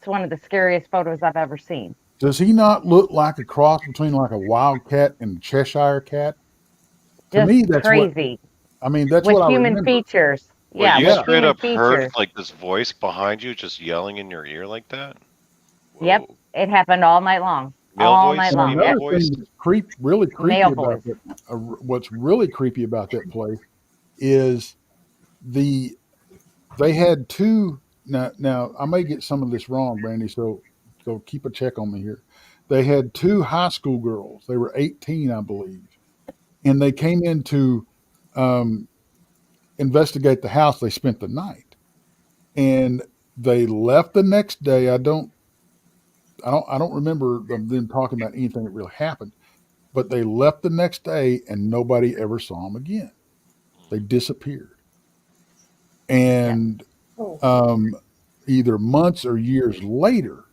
one of the scariest photos I've ever seen. Does he not look like a cross between like a wildcat and a Cheshire cat? To me, that's crazy. That's with what I human remember. features. Yeah, you with straight human up heard features. like this voice behind you just yelling in your ear like that? Yep, Whoa. it happened all night long. Male All night voice, And long. female another voice? thing that's really creepy Male about voice. that, what's really creepy about that place is the they had two. Now I may get some of this wrong, Brandy. So keep a check on me here. They had two high school girls. They were 18, I believe, and they came in to um, investigate the house. They spent the night, and they left the next day. I don't remember them talking about anything that really happened. But they left the next day, and nobody ever saw them again. They disappeared, Yeah. and Oh, um, either months or years later,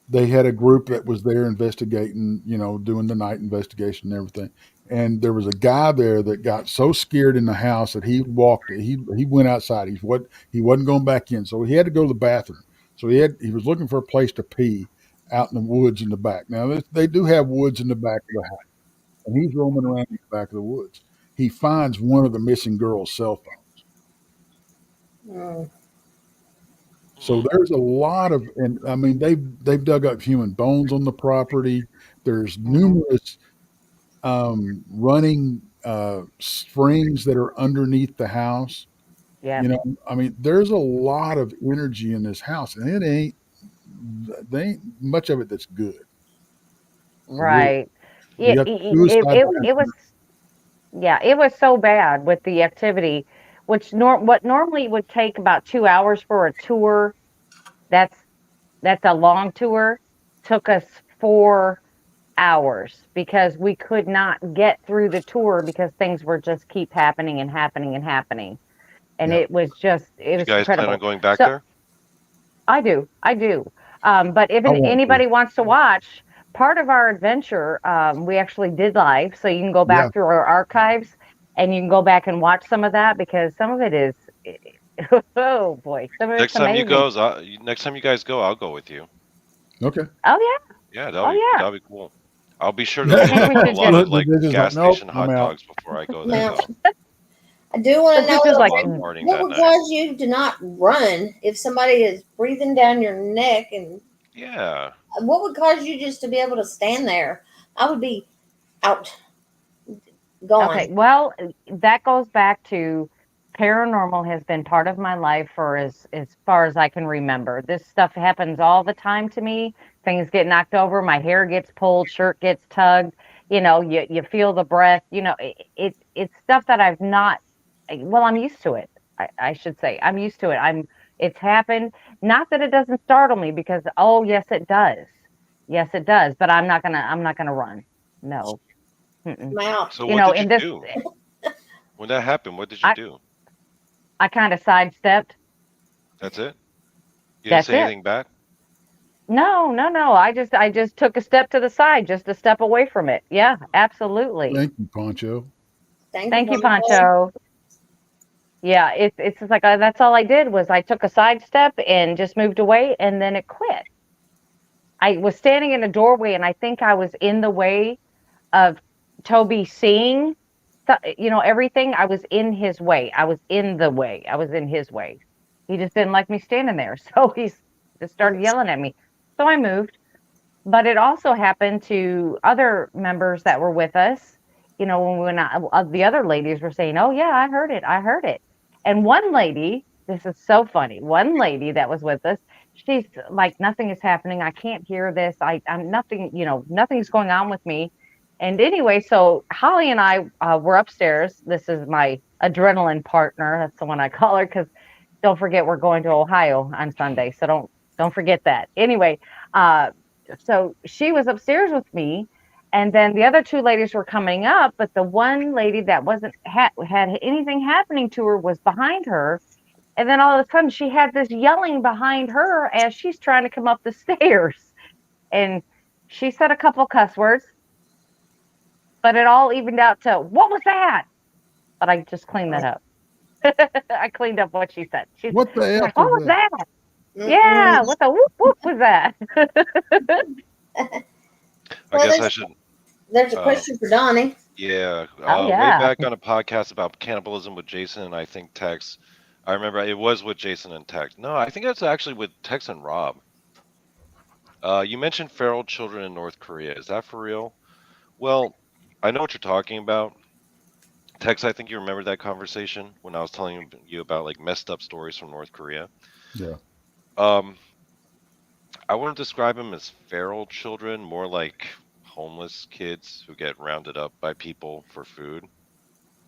they had a group that was there investigating, doing the night investigation and everything. And there was a guy there that got so scared in the house that he went outside. He wasn't going back in, so he had to go to the bathroom. So he was looking for a place to pee out in the woods in the back. Now they do have woods in the back of the house, and he's roaming around in the back of the woods. He finds one of the missing girl's cell phones. mm. So there's a lot of, and I mean they've dug up human bones on the property. There's Hmm. numerous running springs that are underneath the house. Yep. I mean, there's a lot of energy in this house, and they ain't much of it that's good. Really, Right. you It, got it, it, suicide. it, it was, yeah, it was so bad with the activity, which what normally would take about 2 hours for a tour. That's that's a long tour. Took us 4 hours because we could not get through the tour because things were just keep happening and happening and happening. And Yeah. it You was guys plan on incredible. going back So there? I do. But if I want to. anybody wants to watch part of our adventure, we actually did live, so you can go Yeah. back through our archives and you can go back and watch some of that because some of it is, oh boy, some of it's amazing. Next time you guys go, I'll go with you. Okay. Oh yeah, Yeah, oh yeah. that'll be cool. I'll be sure to I load think up we on a should lot just of Look, like they're just like, gas nope, station I'm hot out. dogs before I go there, Now, though. I do want to this know is like A lot of partying what that would night. cause you to not run if somebody is breathing down your neck, and Yeah. what would cause you just to be able to stand there? I would be out, okay. gone. Well, that goes back to paranormal has been part of my life for as far as I can remember. This stuff happens all the time to me. Things get knocked over, my hair gets pulled, shirt gets tugged. You feel the breath. It's stuff that I've not. Well, I'm used to it. I should say I'm used to it. It's happened. Not that it doesn't startle me because oh yes it does. Yes it does. But I'm not gonna run. No. Mm-mm. I'm out. So what did you In this, do when that happened? What did you I do? I kind of sidestepped. That's it? You didn't That's say it. anything back? No, no, no. I just took a step to the side, just a step away from it. Yeah, absolutely. Thank you, Poncho. Thank you, Thank you, Poncho. Pancho. Yeah, it's just like that's all I did was I took a sidestep and just moved away, and then it quit. I was standing in a doorway, and I think I was in the way of Toby seeing, everything. I was in his way. I was in the way. I was in his way. He just didn't like me standing there, so he's just started yelling at me. So I moved. But it also happened to other members that were with us. When the other ladies were saying, "Oh yeah, I heard it. I heard it." And one lady, this is so funny. One lady that was with us, she's like, "Nothing is happening. I can't hear this. I'm nothing. Nothing's going on with me." And anyway, so Holly and I were upstairs. This is my adrenaline partner. That's the one I call her because don't forget we're going to Ohio on Sunday, so don't forget that. Anyway, uh, so she was upstairs with me, and then the other two ladies were coming up, but the one lady that wasn't had anything happening to her was behind her, and then all of a sudden she had this yelling behind her as she's trying to come up the stairs, and she said a couple cuss words, but it all evened out to what was that? But I just cleaned that up. I cleaned up what she said. What the She's F like, what was was that? that? Mm-mm. Yeah, what the whoop whoop was that? I Well, guess I should. There's a question for Donnie. Yeah, Oh, way yeah. back on a podcast about cannibalism with Jason and I think Tex. I remember it was with Jason and Tex. No, I think it's actually with Tex and Rob. You mentioned feral children in North Korea. Is that for real? Well, I know what you're talking about. Tex, I think you remember that conversation when I was telling you about like messed up stories from North Korea. Yeah. Um, I wouldn't describe them as feral children, more like homeless kids who get rounded up by people for food.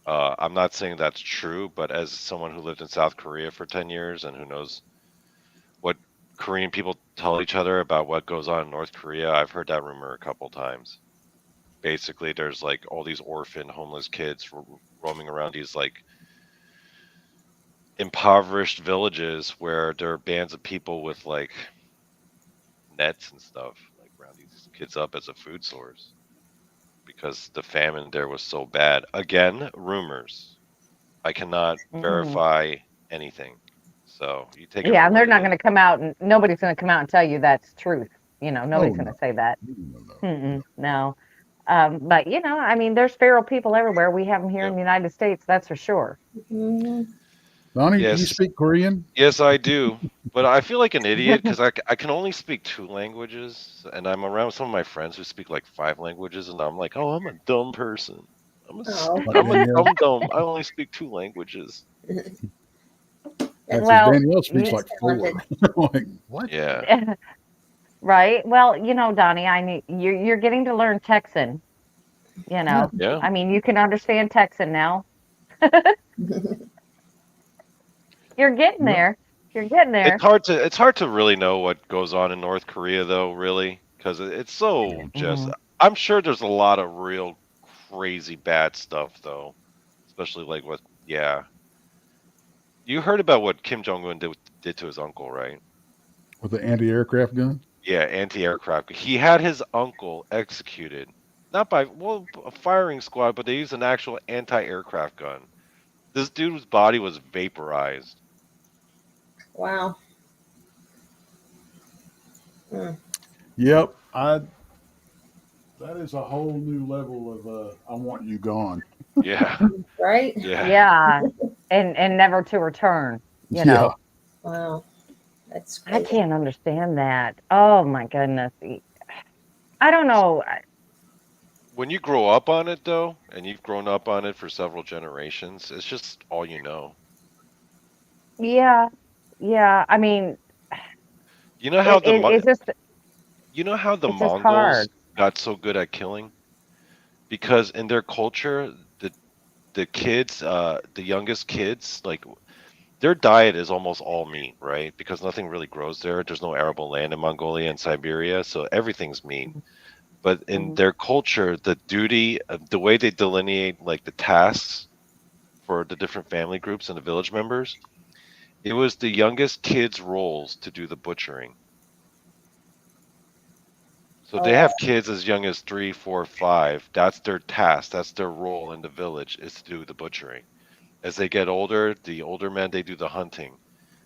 I'm not saying that's true, but as someone who lived in South Korea for 10 years and who knows what Korean people tell each other about what goes on in North Korea, I've heard that rumor a couple times. Basically, there's like all these orphan homeless kids roaming around these like impoverished villages where there are bands of people with like nets and stuff, like round these kids up as a food source because the famine there was so bad. Again, rumors. I cannot verify anything. So you take it. Yeah, for and they're what not it going to is. come out, and nobody's going to come out and tell you that's truth. Nobody's going no. to say that. No. No. But I mean, there's feral people everywhere. We have them here in Yep. the United States, that's for sure. Mhm. Donnie, do you Yes, speak Korean? yes, I do. But I feel like an idiot because I can only speak 2 languages, and I'm around some of my friends who speak like 5 languages, and I'm like, oh, I'm a dumb person. Oh, Like I'm a Danielle? dumb. I only speak 2 languages. That's Well, Danielle speaks you- like 4. Like, what? Yeah. right. Well, Donnie, you're getting to learn Texan. Yeah. I mean, you can understand Texan now. You're getting Yep. there. You're getting there. It's hard to really know what goes on in North Korea though, really, because it's so just. Mhm. I'm sure there's a lot of real crazy bad stuff though, especially like what. Yeah, you heard about what Kim Jong Un did to his uncle, right? With the anti-aircraft gun? Yeah, anti-aircraft. He had his uncle executed, not by a firing squad, but they used an actual anti-aircraft gun. This dude's body was vaporized. wow. Mm. Yep. That is a whole new level of I want you gone. Yeah, Right? yeah. Yeah, and never to return. Yeah. Wow. That's I crazy. can't understand that. Oh my goodness. I don't know. When you grow up on it though, and you've grown up on it for several generations, it's just all you know. Yeah, yeah. I mean, You know how it's just the it's just Mongols hard. got so good at killing? Because in their culture, the kids, the youngest kids, like their diet is almost all meat, right? Because nothing really grows there. There's no arable land in Mongolia and Siberia, so everything's meat. But in Mhm. their culture, the duty, the way they delineate like the tasks for the different family groups and the village members, it was the youngest kids' roles to do the butchering. So they Oh, have kids as young as 3, 4, 5. That's their task. That's their role in the village is to do the butchering. As they get older, the older men they do the hunting.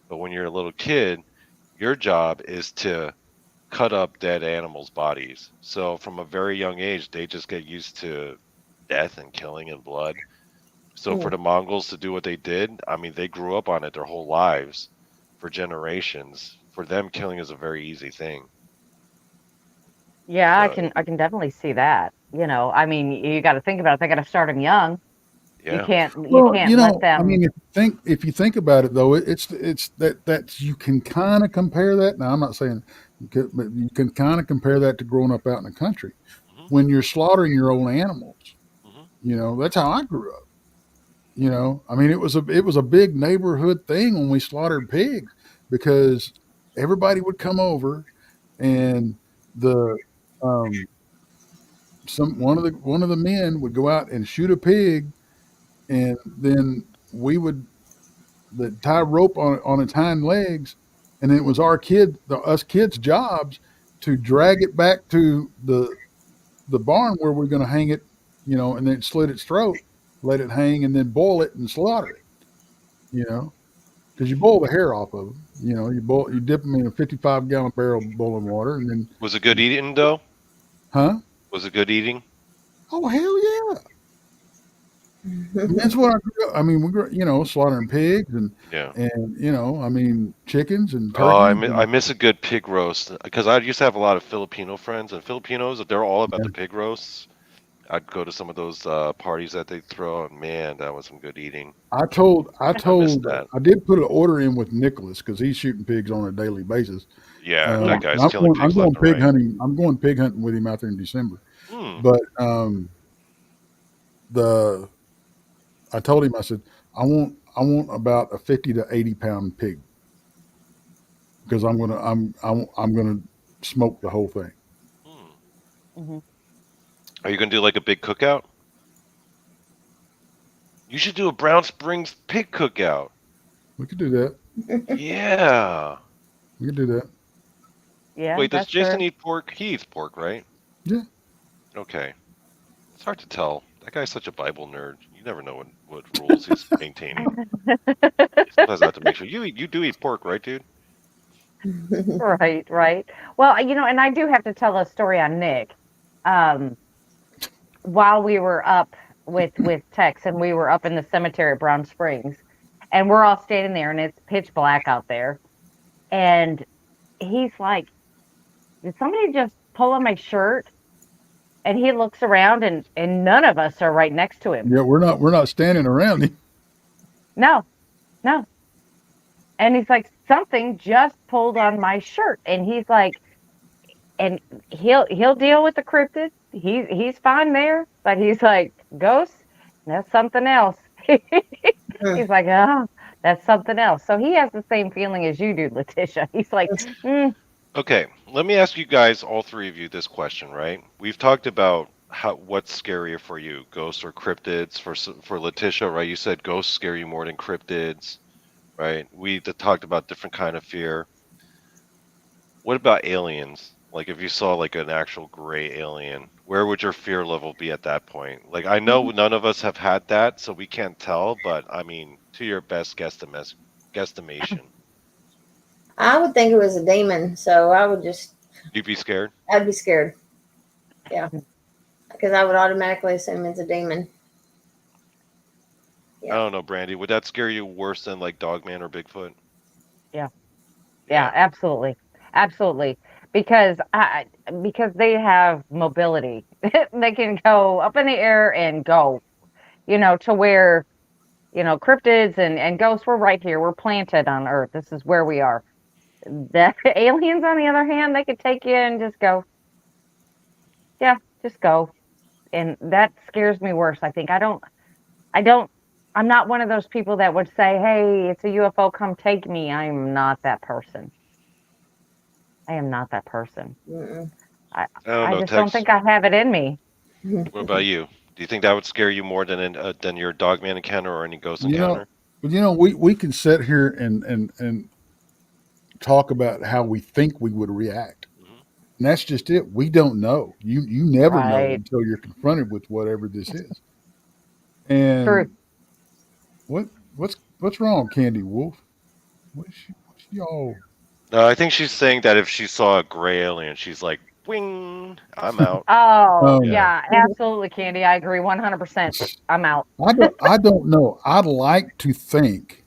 But when you're a little kid, your job is to cut up dead animals' bodies. So from a very young age, they just get used to death and killing and blood. So for mm. the Mongols to do what they did, I mean, they grew up on it their whole lives for generations. For them, killing is a very easy thing. Yeah, So I can definitely see that. I mean, you got to think about it. They got to start them young. You yeah, can't let I them. mean, if you think about it though, it's that you can kind of compare that. Now, I'm not saying, but you can kind of compare that to growing up out in the country hmm when you're slaughtering your own animals. hmm That's how I grew up. I mean, it was a big neighborhood thing when we slaughtered pigs because everybody would come over and the um, one of the men would go out and shoot a pig, and then we would tie rope on its hind legs, and it was us kids' jobs to drag it back to the barn where we're going to hang it, and then slit its throat, let it hang, and then boil it and slaughter it. Because you boil the hair off of them. You dip them in a 55-gallon barrel of boiling water, and then Was it good eating though? huh? Was it good eating? Oh hell yeah! I mean, that's what I grew up. I mean, we grew, slaughtering pigs Yeah. and I mean, chickens and Oh, turkeys I and miss a good pig roast because I used to have a lot of Filipino friends, and Filipinos, they're all about yeah. the pig roasts. I'd go to some of those parties that they throw, and man, that was some good eating. I I miss told, that. I did put an order in with Nicholas because he's shooting pigs on a daily basis. Yeah, Yeah. that And guy's killing I'm pigs left going and pig right. hunting. I'm going pig hunting with him out there in December. Hmm. But the I told him, I said, I want about a 50 to 80 pound pig because I'm gonna smoke the whole thing. Hmm. Hmm. Are you gonna do like a big cookout? You should do a Brown Springs pig cookout. We could do that. Yeah. We could do that. Yeah, Wait, does that's Jason fair. eat pork? He eats pork, right? Yeah. Okay. It's hard to tell. That guy's such a Bible nerd. You never know what rules he's maintaining. Sometimes I have to make sure you do eat pork, right, dude? Right, right. Well, and I do have to tell a story on Nick. Um, while we were up with Tex and we were up in the cemetery at Brown Springs, and we're all standing there and it's pitch black out there, and he's like, "Did somebody just pull on my shirt?" And he looks around and none of us are right next to him. Yeah. We're not standing around him. No, no. And he's like, "Something just pulled on my shirt." And he's like, and he'll deal with the cryptid. He's fine there, but he's like, "Ghosts, that's something else." He's like, "Oh, that's something else." So he has the same feeling as you do, Letitia. He's like, mm, Okay, let me ask you guys, all three of you, this question, right? We've talked about what's scarier for you, ghosts or cryptids. For Letitia, right? You said ghosts scare you more than cryptids, right? We talked about different kind of fear. What about aliens? Like if you saw like an actual gray alien, where would your fear level be at that point? Like I know none of us have had that, so we can't tell, but I mean, to your best guesstimation, I would think it was a demon, so you'd be scared? I'd be scared. Yeah, because I would automatically assume it's a demon. I Yeah. don't know, Brandy. Would that scare you worse than like Dogman or Bigfoot? yeah, yeah, Yeah. absolutely, absolutely. Because because they have mobility, they can go up in the air and go, to where cryptids and ghosts. We're right here. We're planted on Earth. This is where we are. The aliens, on the other hand, they could take you and just go, yeah, just go. And that scares me worse. I think I don't, I'm not one of those people that would say, hey, it's a UFO, come take me. I'm not that person. I am not that person. Mm-mm. I, I don't I know, just don't Tex. think I have it in me. What about you? Do you think that would scare you more than your Dogman encounter or any ghost You know, encounter? but we can sit here and talk about how we think we would react. Hmm. And that's just it. We don't know. You never know Right. until you're confronted with whatever this is. True. And what what's wrong, Candy Wolf? What's y'all? No, I think she's saying that if she saw a gray alien, she's like, "Wing, I'm out." Oh, Um, Yeah. yeah, absolutely, Candy. I agree 100%. I'm out. I don't know. I like to think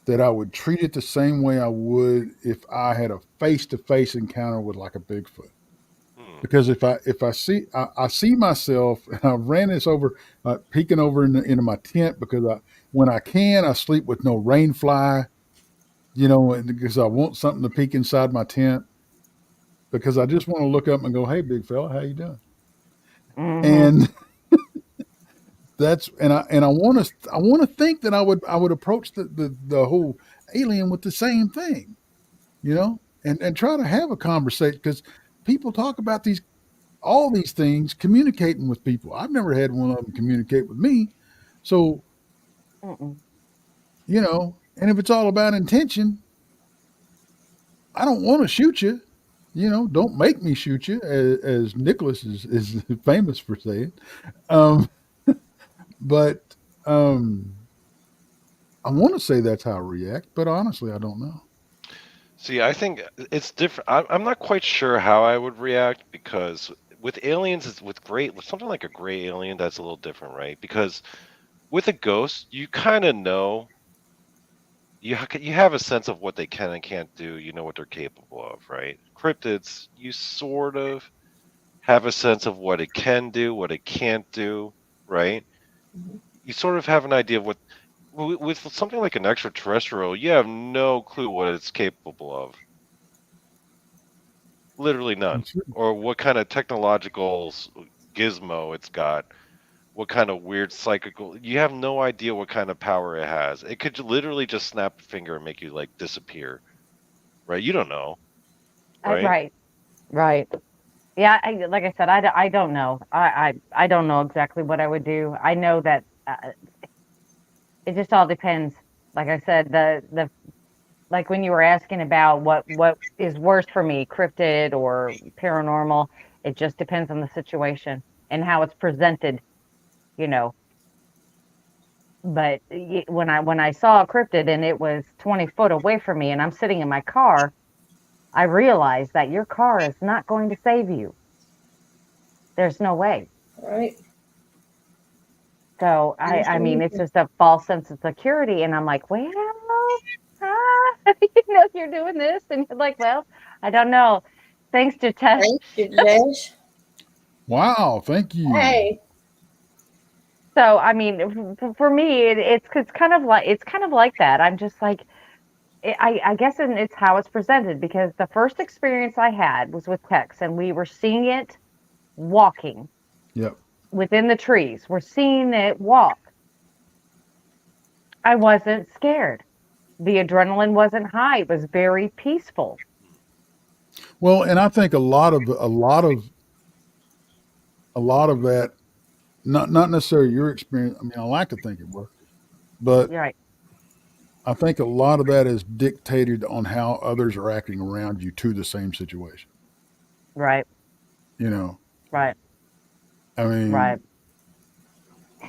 that I would treat it the same way I would if I had a face to face encounter with like a Bigfoot. Hmm. Because if I see myself, and I ran this over, peeking over into my tent because when I can, I sleep with no rain fly, because I want something to peek inside my tent because I just want to look up and go, "Hey, big fella, how you doing?" Hmm. And I want to think that I would approach the whole alien with the same thing, and try to have a conversation because people talk about all these things communicating with people. I've never had one of them communicate with me. So, Mm-mm. and if it's all about intention, I don't want to shoot you. Don't make me shoot you, as Nicholas is famous for saying. Um, but I want to say that's how I react, but honestly, I don't know. See, I think it's different. I'm not quite sure how I would react because with aliens, it's with something like a gray alien, that's a little different, right? Because with a ghost, you kind of know you have a sense of what they can and can't do. You know what they're capable of, right? Cryptids, you sort of have a sense of what it can do, what it can't do, right? Mhm. You sort of have an idea of what with something like an extraterrestrial, you have no clue what it's capable of. Literally none. That's true. Or what kind of technological gizmo it's got. What kind of weird psychical. You have no idea what kind of power it has. It could literally just snap a finger and make you like disappear. Right? You don't know. Right? Right, right. Yeah, like I said, I don't know. I don't know exactly what I would do. I know that it just all depends. Like I said, the like when you were asking about what is worse for me, cryptid or paranormal, it just depends on the situation and how it's presented, you know. But when I saw a cryptid and it was 20 foot away from me and I'm sitting in my car, I realized that your car is not going to save you. There's no way. Right. So I mean, it's just a false sense of security, and I'm like, well, you're doing this, and you're like, well, I don't know. Thanks, Jitesh. Thank you, Josh. Wow, thank you. Hey, So I mean, for me, it's kind of like that. I'm just like, I guess, and it's how it's presented because the first experience I had was with Tex, and we were seeing it walking Yep. within the trees. We're seeing it walk. I wasn't scared. The adrenaline wasn't high. It was very peaceful. Well, and I think a lot of that, not necessarily your experience. I mean, I like to think it was, but Right, I think a lot of that is dictated on how others are acting around you to the same situation. right, You know, right, I right. mean,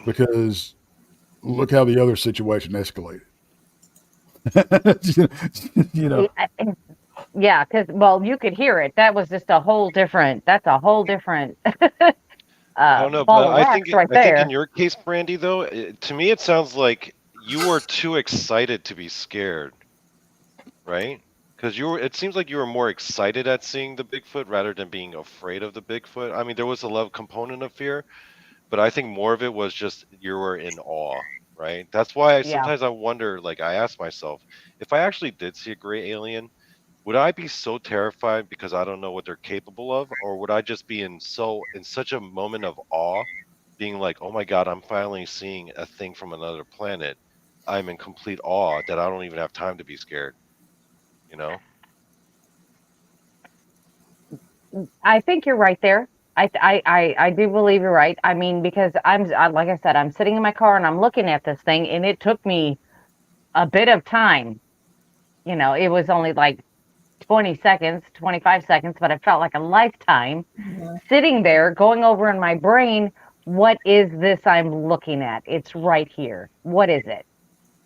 because look how the other situation escalated. you know, Yeah, because well, you could hear it. That was just a whole different. That's a whole different I don't know, ball but of wax right I think in there. your case, Brandy, though, to me it sounds like you were too excited to be scared, right? Because it seems like you were more excited at seeing the Bigfoot rather than being afraid of the Bigfoot. I mean, there was a love component of fear, but I think more of it was just you were in awe, right? That's why Yeah. sometimes I wonder, like I ask myself, if I actually did see a gray alien, would I be so terrified because I don't know what they're capable of, or would I just be in such a moment of awe, being like, "Oh my God, I'm finally seeing a thing from another planet. I'm in complete awe that I don't even have time to be scared." You know? I think you're right there. I do believe you're right. I mean, because like I said, I'm sitting in my car and I'm looking at this thing, and it took me a bit of time. It was only like 20 seconds, 25 seconds, but it felt like a lifetime mhm. sitting there going over in my brain, what is this I'm looking at? It's right here. What is it?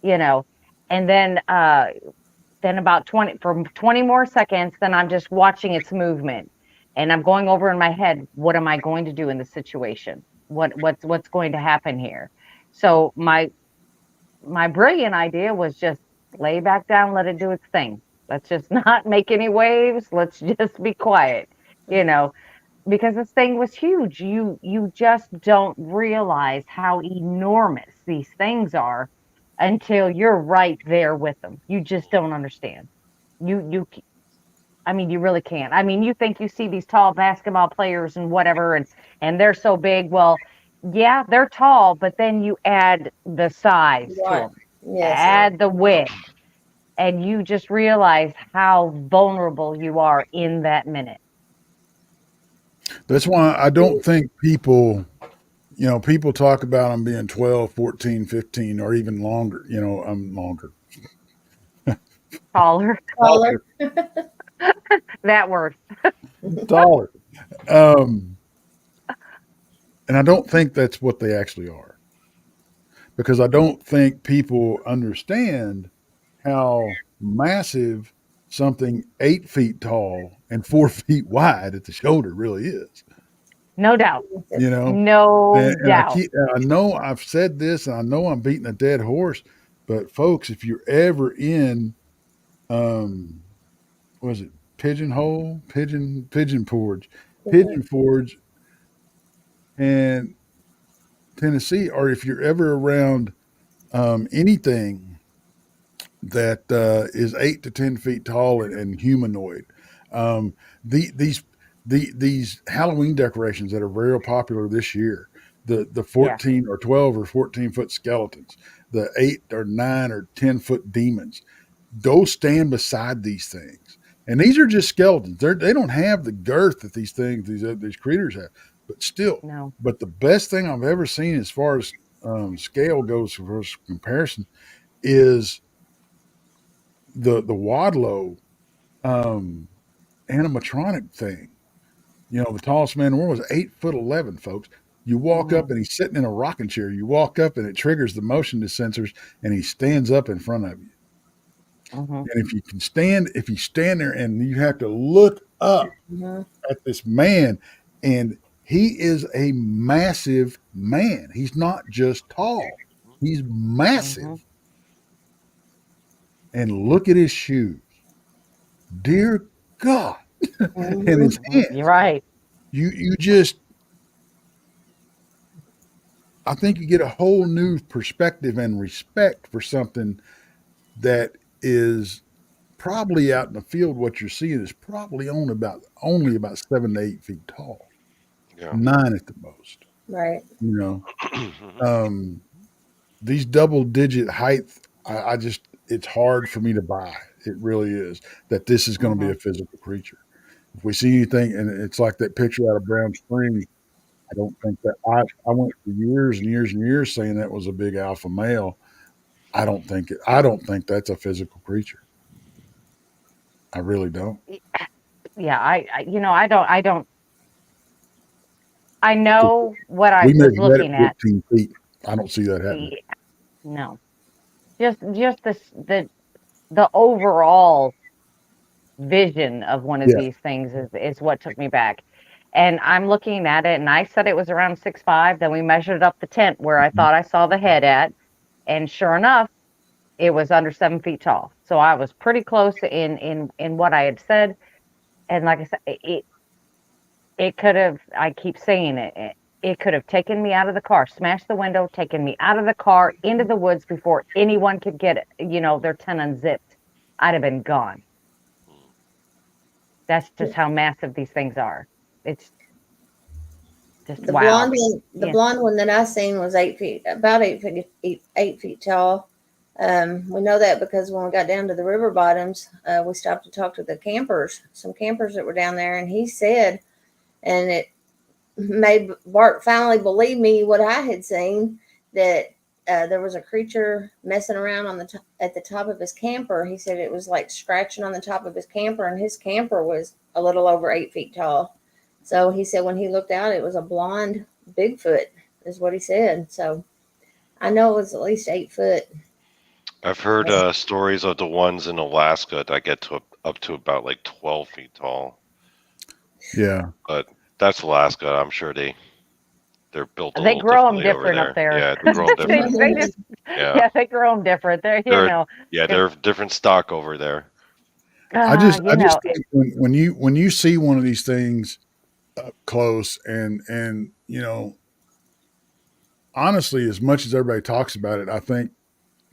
You know, and then about 20 more seconds, then I'm just watching its movement. And I'm going over in my head, what am I going to do in this situation? What's going to happen here? So my brilliant idea was just lay back down, let it do its thing. Let's just not make any waves. Let's just be quiet, you know, because this thing was huge. You just don't realize how enormous these things are until you're right there with them. You just don't understand. I mean, you really can't. I mean, you think you see these tall basketball players and whatever, and they're so big. Well, yeah, they're tall, but then you add the size to Right. them, Yes. add the width, and you just realize how vulnerable you are in that minute. that's why I don't think people talk about them being 12, 14, 15, or even longer. I'm longer, Taller, Caller. that word. taller. Um, and I don't think that's what they actually are because I don't think people understand how massive something 8 feet tall and 4 feet wide at the shoulder. Really is, No doubt. you know. No And doubt. I know I've said this, and I know I'm beating a dead horse, but folks, if you're ever in, was it Pigeon Forge, and Tennessee, or if you're ever around anything that is 8 to 10 feet tall and humanoid, um, these these Halloween decorations that are very popular this year, the Yeah. 14 or 12 or 14-foot skeletons, the 8 or 9 or 10-foot demons, those stand beside these things, and these are just skeletons. They don't have the girth that these creatures have, but still. No. But the best thing I've ever seen as far as scale goes for comparison is the Wadlow um, animatronic thing. You know, the tallest man in the world was 8'11", folks. You walk up and he's sitting in a rocking chair. You walk up and it triggers the motion sensors, and he stands up in front of you. And if you stand there and you have to look up at this man, and he is a massive man. He's not just tall; he's massive. And look at his shoes, dear God, and his hands. You're right. You just, I think you get a whole new perspective and respect for something that is probably out in the field. What you're seeing is probably only about 7 to 8 feet tall, 9 at the most. Right. You know, these double-digit height, it's hard for me to buy. It really is, that this is going to be a physical creature. If we see anything, and it's like that picture out of Brown Springs, I don't think that I went for years and years and years saying that was a big alpha male. I don't think that's a physical creature. I really don't. Yeah, I don't. I know what I We was measured looking that at at. 15 feet. I don't see that happening. No, just the overall vision of one of Yeah. these things is what took me back. And I'm looking at it, and I said it was around 6'5". Then we measured up the tent where I thought I saw the head at, and sure enough, it was under 7 feet tall. So I was pretty close in what I had said. And like I said, it could have. I keep saying it could have taken me out of the car, smashed the window, taken me out of the car into the woods before anyone could get it, their tent unzipped. I'd have been gone. That's just how massive these things are. It's just The wow. blonde one that I seen was 8 feet, about 8 feet tall. We know that because when we got down to the river bottoms, we stopped to talk to some campers that were down there, and he said, and it made Bart finally believe me what I had seen, that there was a creature messing around at the top of his camper. He said it was like scratching on the top of his camper, and his camper was a little over 8 feet tall. So he said when he looked out, it was a blonde Bigfoot, is what he said. So I know it was at least 8 foot. I've heard stories of the ones in Alaska that get up to about like 12 feet tall. Yeah. But that's Alaska. I'm sure they're built a They little grow them differently different over up there. Yeah, they grow them different. They just, Yeah. they grow them different. They're they're different stock over there. I just think when you see one of these things up close, and honestly, as much as everybody talks about it, I think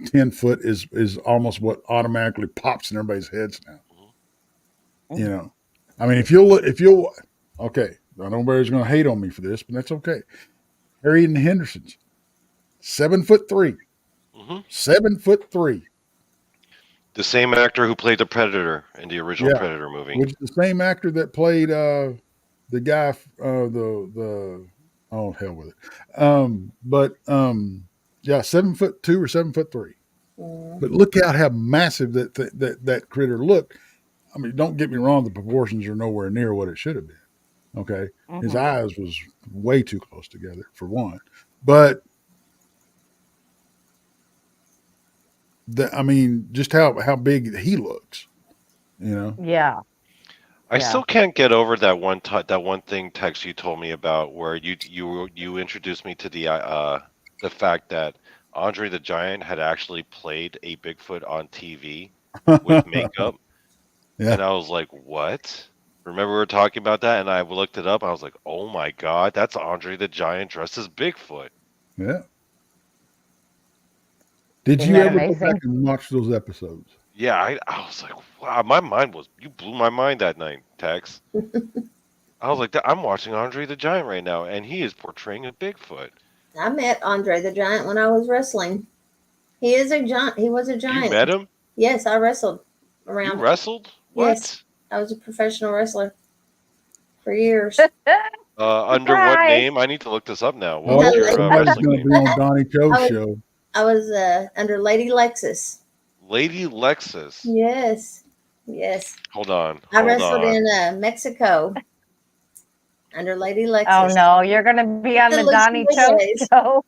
10 foot is almost what automatically pops in everybody's heads now. I mean, if you'll okay, I know nobody's going to hate on me for this, but that's okay. Harry and the Hendersons, 7'3", 7'3". The same actor who played the Predator in the original Predator movie, which is the same actor that played the guy, the oh hell with it, but 7'2" or 7'3". But look out how massive that critter looked. I mean, don't get me wrong, the proportions are nowhere near what it should have been. Okay, his eyes was way too close together for one, but just how big he looks. You know. Yeah. I Yeah. still can't get over that one thing, Tex, you told me about where you introduced me to the fact that Andre the Giant had actually played a Bigfoot on TV with makeup, Yeah. and I was like, "What?" Remember we were talking about that, and I looked it up. I was like, "Oh my God, that's Andre the Giant dressed as Bigfoot." Yeah. Did Isn't you that ever go back amazing? and watch those episodes? Yeah, I was like, "Wow!" You blew my mind that night, Tex. I was like, "I'm watching Andre the Giant right now, and he is portraying a Bigfoot." I met Andre the Giant when I was wrestling. He is a giant. He was a You giant. met him? Yes, I wrestled You around him. wrestled? Yes, What? I was a professional wrestler for years. Under what Surprise! name? I need to look this up now. What Oh, was your somebody's wrestling going to name? be on Donny Cho's I was show. I was under Lady Lexus. Lady Lexus. Yes, yes. Hold on. I Hold wrestled on. in Mexico under Lady Oh Lexus. no, you're gonna be on The the Donny Cho Lucia's. show.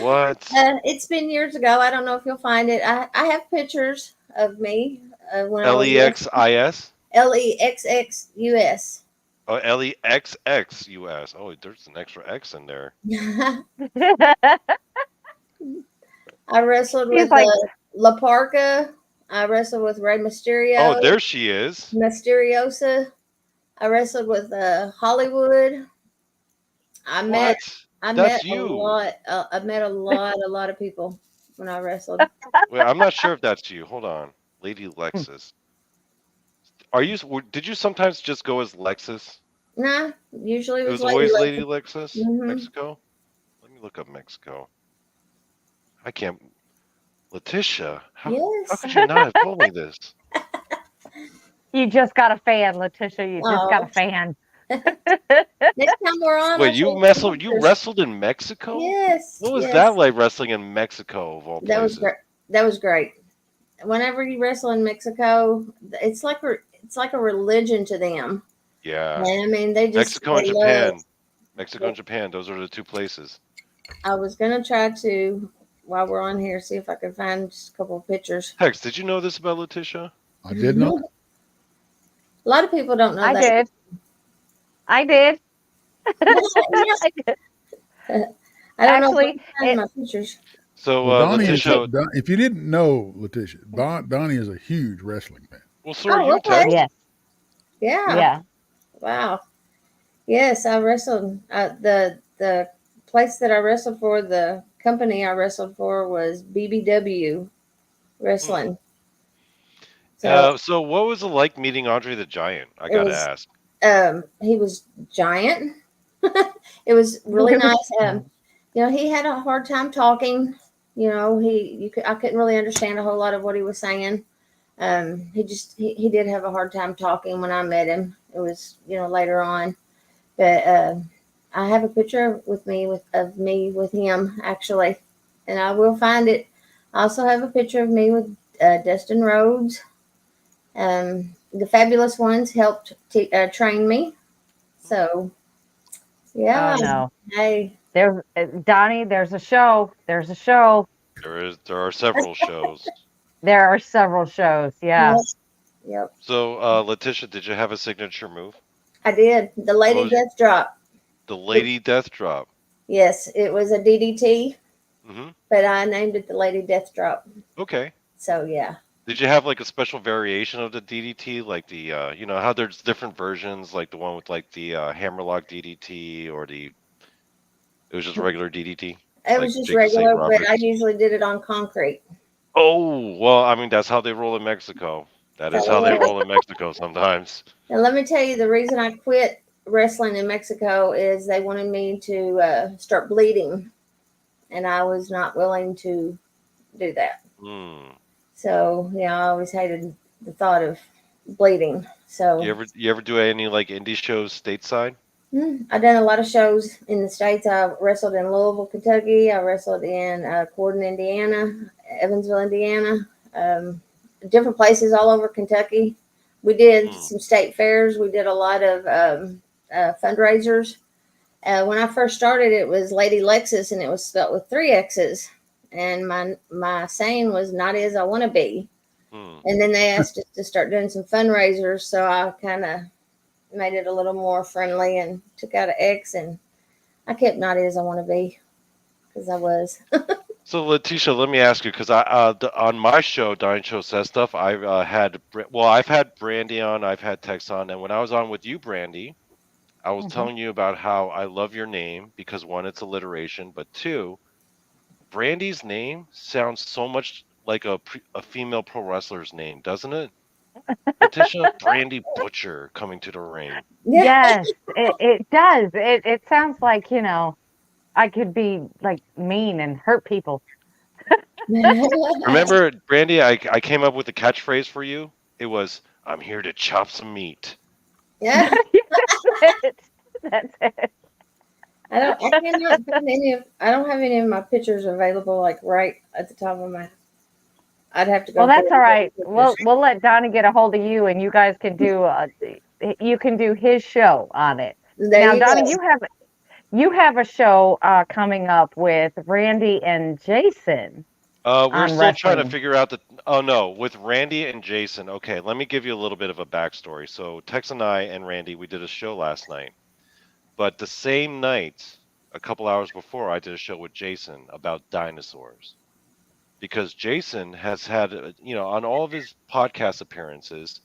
What? It's been years ago. I don't know if you'll find it. I have pictures of me when I was LEXIS? LEXXUS. Oh, LEXXUS. Oh, there's an extra X in there. I wrestled He's with like, La Parca. I wrestled with Rey Oh, Mysterio. there she is. Mysteriosa. I wrestled with Hollywood. I met What? I That's met a you. lot. I met a lot of people when I wrestled. Wait, I'm not sure if that's you. Hold on. Lady Lexus. Did you sometimes just go as Lexus? Nah, usually it It was was Lady always Luck. Lady Lexus? Hmm. Mexico? Let me look up Mexico. I can't. Letitia, how Yes. could you not have told me this? you just got a fan, Letitia. You just got a Oh, fan. next time we're on, Wait, I'll show you some you pictures. wrestled in Mexico? Yes, What was yes. that like, wrestling in Mexico of all That was places? great. That was great. Whenever you wrestle in Mexico, it's like a religion to them. Yeah. And I mean, they Mexico and love Japan. it. Mexico and Japan, those are the two places. I was gonna try to, while we're on here, see if I could find just a couple of pictures. Hex, did you know this about Letitia? I did not. A lot of people don't know I that. did. I did. Yeah, I did. I don't know if I Actually, can find it, my pictures. So, Well, Donnie is. Letitia, If you didn't know, Letitia, Donnie is a huge wrestling fan. well, so are Oh, you, okay. Tex? yes, Yeah. yeah. Wow. Yes, I wrestled. The place that I wrestled for, the company I wrestled for was BBW Wrestling. So what was it like meeting Andre the Giant? I It gotta was ask. he was giant. It was really nice. He had a hard time talking. I couldn't really understand a whole lot of what he was saying. He did have a hard time talking when I met him. It was later on, but I have a picture of me with him actually, and I will find it. I also have a picture of me with Dustin Rhodes. The Fabulous Ones helped train me. So, yeah. Oh no. Hey, There's Donnie. There's a show. There's a show. There are several shows. There are several shows. Yeah. yep. So, Letitia, did you have a signature move? I did. The Lady was- Death Drop. The Lady Death Drop. Yes, it was a DDT, Hmm. but I named it the Lady Death Drop. Okay. So, yeah. Did you have like a special variation of the DDT, like the how there's different versions, like the one with like the hammerlock DDT, or it was just regular DDT? It Like was just Jake the Snake regular, but I Roberts. usually did it on concrete. Oh, well, I mean that's how they roll in Mexico. That is how they roll in Mexico sometimes. And let me tell you, the reason I quit wrestling in Mexico is they wanted me to start bleeding, and I was not willing to do that. Hmm. So, I always hated the thought of bleeding. So, You ever do any like indie shows stateside? I've done a lot of shows in the States. I wrestled in Louisville, Kentucky. I wrestled in Corden, Indiana, Evansville, Indiana, different places all over Kentucky. We did some state fairs. We did a lot of fundraisers. When I first started, it was Lady Lexus, and it was spelled with 3 X's. And my saying was "not as I want to be." And then they asked us to start doing some fundraisers, so I kind of made it a little more friendly and took out an X, and I kept not as I want to be, because I was. So Letitia, let me ask you, because on my show, Donny Cho Says Stuff, I've had Brandy on, I've had Tex on, and when I was on with you, Brandy, I was telling you about how I love your name because one, it's alliteration, but two, Brandy's name sounds so much like a female pro wrestler's name, doesn't it? Letitia, Brandy Butcher coming to the ring. Yes, it does. It sounds like, I could be like mean and hurt people. Remember, Brandy, I came up with a catchphrase for you. It was, "I'm here to chop some meat." Yeah. That's it. I cannot find I don't have any of my pictures available, like right at the top of my. I'd have to go. Well, that's all right. We'll let Donnie get a hold of you, and you guys can do his show on it. Now, Donnie, you have a show coming up with Randy and Jason. We're still trying to figure out with Randy and Jason. Okay, let me give you a little bit of a backstory. So Tex and I and Randy, we did a show last night, but the same night, a couple hours before, I did a show with Jason about dinosaurs, because Jason has had, on all of his podcast appearances,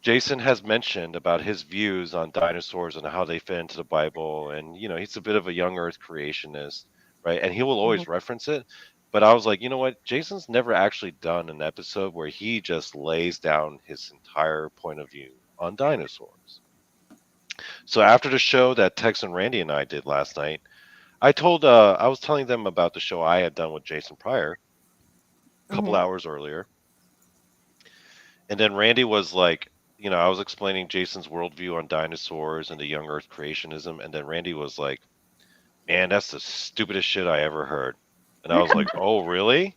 Jason has mentioned about his views on dinosaurs and how they fit into the Bible, and he's a bit of a young Earth creationist, right? And he will always reference it. But I was like, you know what? Jason's never actually done an episode where he just lays down his entire point of view on dinosaurs. So after the show that Tex and Randy and I did last night, I was telling them about the show I had done with Jason prior, a couple hours earlier. And then Randy was like, I was explaining Jason's worldview on dinosaurs and the young Earth creationism. And then Randy was like, "Man, that's the stupidest shit I ever heard." And I was like, "Oh, really?"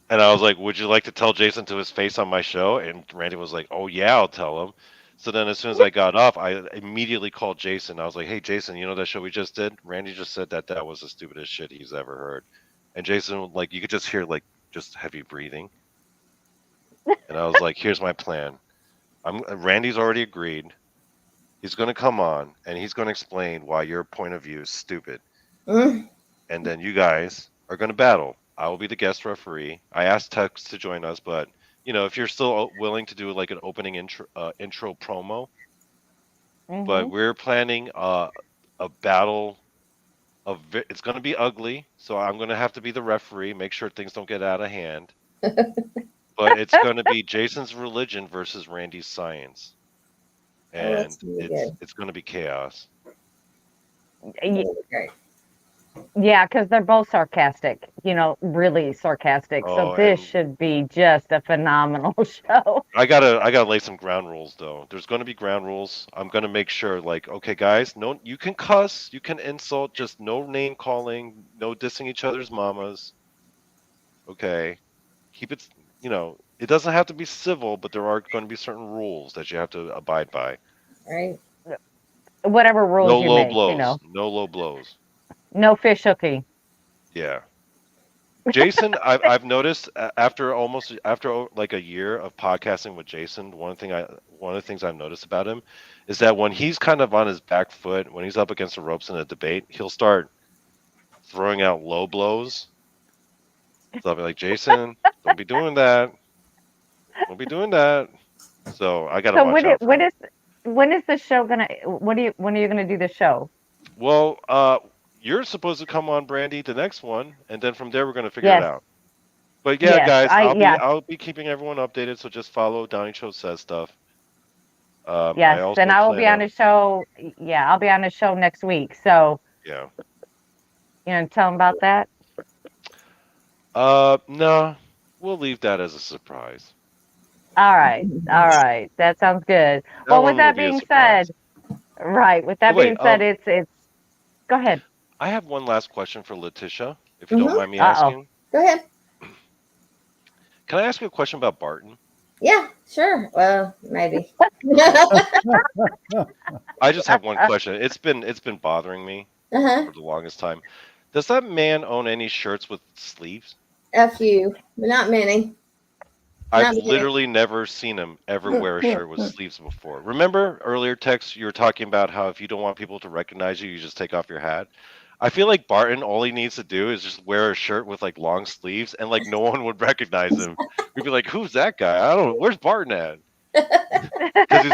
And I was like, "Would you like to tell Jason to his face on my show?" And Randy was like, "Oh, yeah, I'll tell him." So then as soon as I got off, I immediately called Jason. I was like, "Hey, Jason, you know that show we just did? Randy just said that was the stupidest shit he's ever heard." And Jason, like, you could just hear, like, just heavy breathing. And I was like, "Here's my plan. Randy's already agreed. He's going to come on, and he's going to explain why your point of view is stupid. And then you guys are going to battle. I will be the guest referee. I asked Tex to join us, but if you're still willing to do like an opening intro promo, but we're planning a battle. It's going to be ugly, so I'm going to have to be the referee. Make sure things don't get out of hand. But it's going to be Jason's religion versus Randy's science, and it's going to be chaos. Great. Yeah, because they're both sarcastic, really sarcastic. So this should be just a phenomenal show. I gotta lay some ground rules though. There's gonna be ground rules. I'm gonna make sure, like, okay, guys, no, you can cuss, you can insult, just no name calling, no dissing each other's mamas. Okay, keep it. It doesn't have to be civil, but there are going to be certain rules that you have to abide by. Right. Whatever rules no you low make, blows. No low blows. No fish hooking. Yeah. Jason, I've noticed after like a year of podcasting with Jason, one of the things I've noticed about him is that when he's kind of on his back foot, when he's up against the ropes in a debate, he'll start throwing out low blows. So I'll be like, "Jason, don't be doing that. Don't be doing that." So I gotta watch out. When is the show gonna? When are you gonna do the show? Well, you're supposed to come on, Brandy, the next one, and then from there we're gonna figure it out. But yeah, guys, I'll be keeping everyone updated. So just follow Donny Cho Says Stuff. Yes, and I will be on the show. Yeah, I'll be on the show next week. So yeah, tell them about that. No, we'll leave that as a surprise. All right. That sounds good. Well, with that being said, it's. Go ahead. I have one last question for Letitia, if you don't mind me asking. Go ahead. Can I ask you a question about Barton? Yeah, sure. Well, maybe. I just have one question. It's been bothering me for the longest time. Does that man own any shirts with sleeves? A few, but not many. I've Not many. literally never seen him ever wear a shirt with sleeves before. Remember earlier text you were talking about how if you don't want people to recognize you, you just take off your hat. I feel like Barton, all he needs to do is just wear a shirt with like long sleeves, and like no one would recognize him. You'd be like, "Who's that guy? I don't know. Where's Barton at?" Because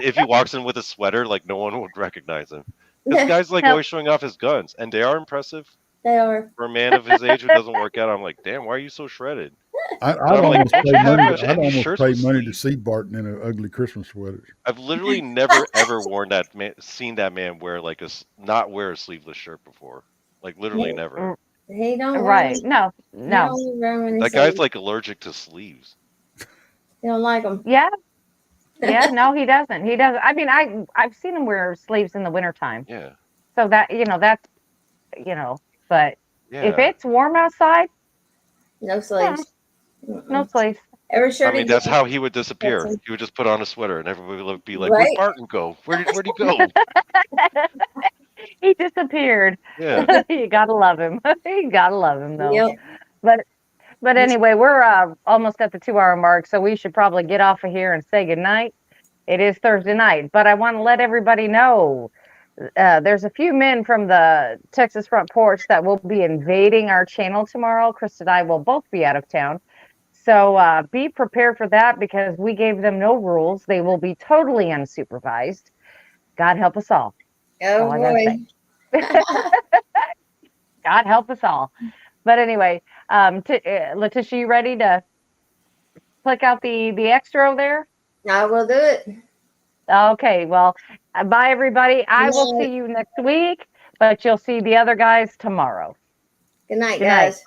if he walks in with a sweater, like no one would recognize him. Because the guy's like always showing off his guns, and they are impressive They are. for a man of his age who doesn't work out. I'm like, damn, why are you so shredded? I'd I'm like, almost don't pay you have money. much I'd any almost shirts pay with money to sleeves? see Barton in an ugly Christmas sweater. I've literally never ever seen that man wear like not wear a sleeveless shirt before. Like literally never. He don't Right. wear- No. he No. don't wear many That guy's sleeves. like allergic to sleeves. He don't like them. Yeah. Yeah. No, he doesn't. He doesn't. I mean, I've seen him wear sleeves in the wintertime. Yeah. So that, that's, but if Yeah. it's warm outside, No sleeves. no sleeves. Every I shirt mean, he that's gets, how he would disappear. That's him. He would just put on a sweater, and everybody would be like, Right. "Where'd Barton go? Where'd he go?" He disappeared. Yeah. You gotta love him. You gotta love him, though. Yep. But anyway, we're almost at the 2-hour mark, so we should probably get off of here and say goodnight. It is Thursday night, but I want to let everybody know there's a few men from the Texas Front Porch that will be invading our channel tomorrow. Chris and I will both be out of town. So be prepared for that because we gave them no rules. They will be totally unsupervised. God help us all. Oh all I gotta boy. God help us all. But anyway, Letitia, you ready to click out the extra there? I will do it. Okay, well, bye everybody. I will Good see you next week, but you'll see the other guys tomorrow. Good night, Good night. guys.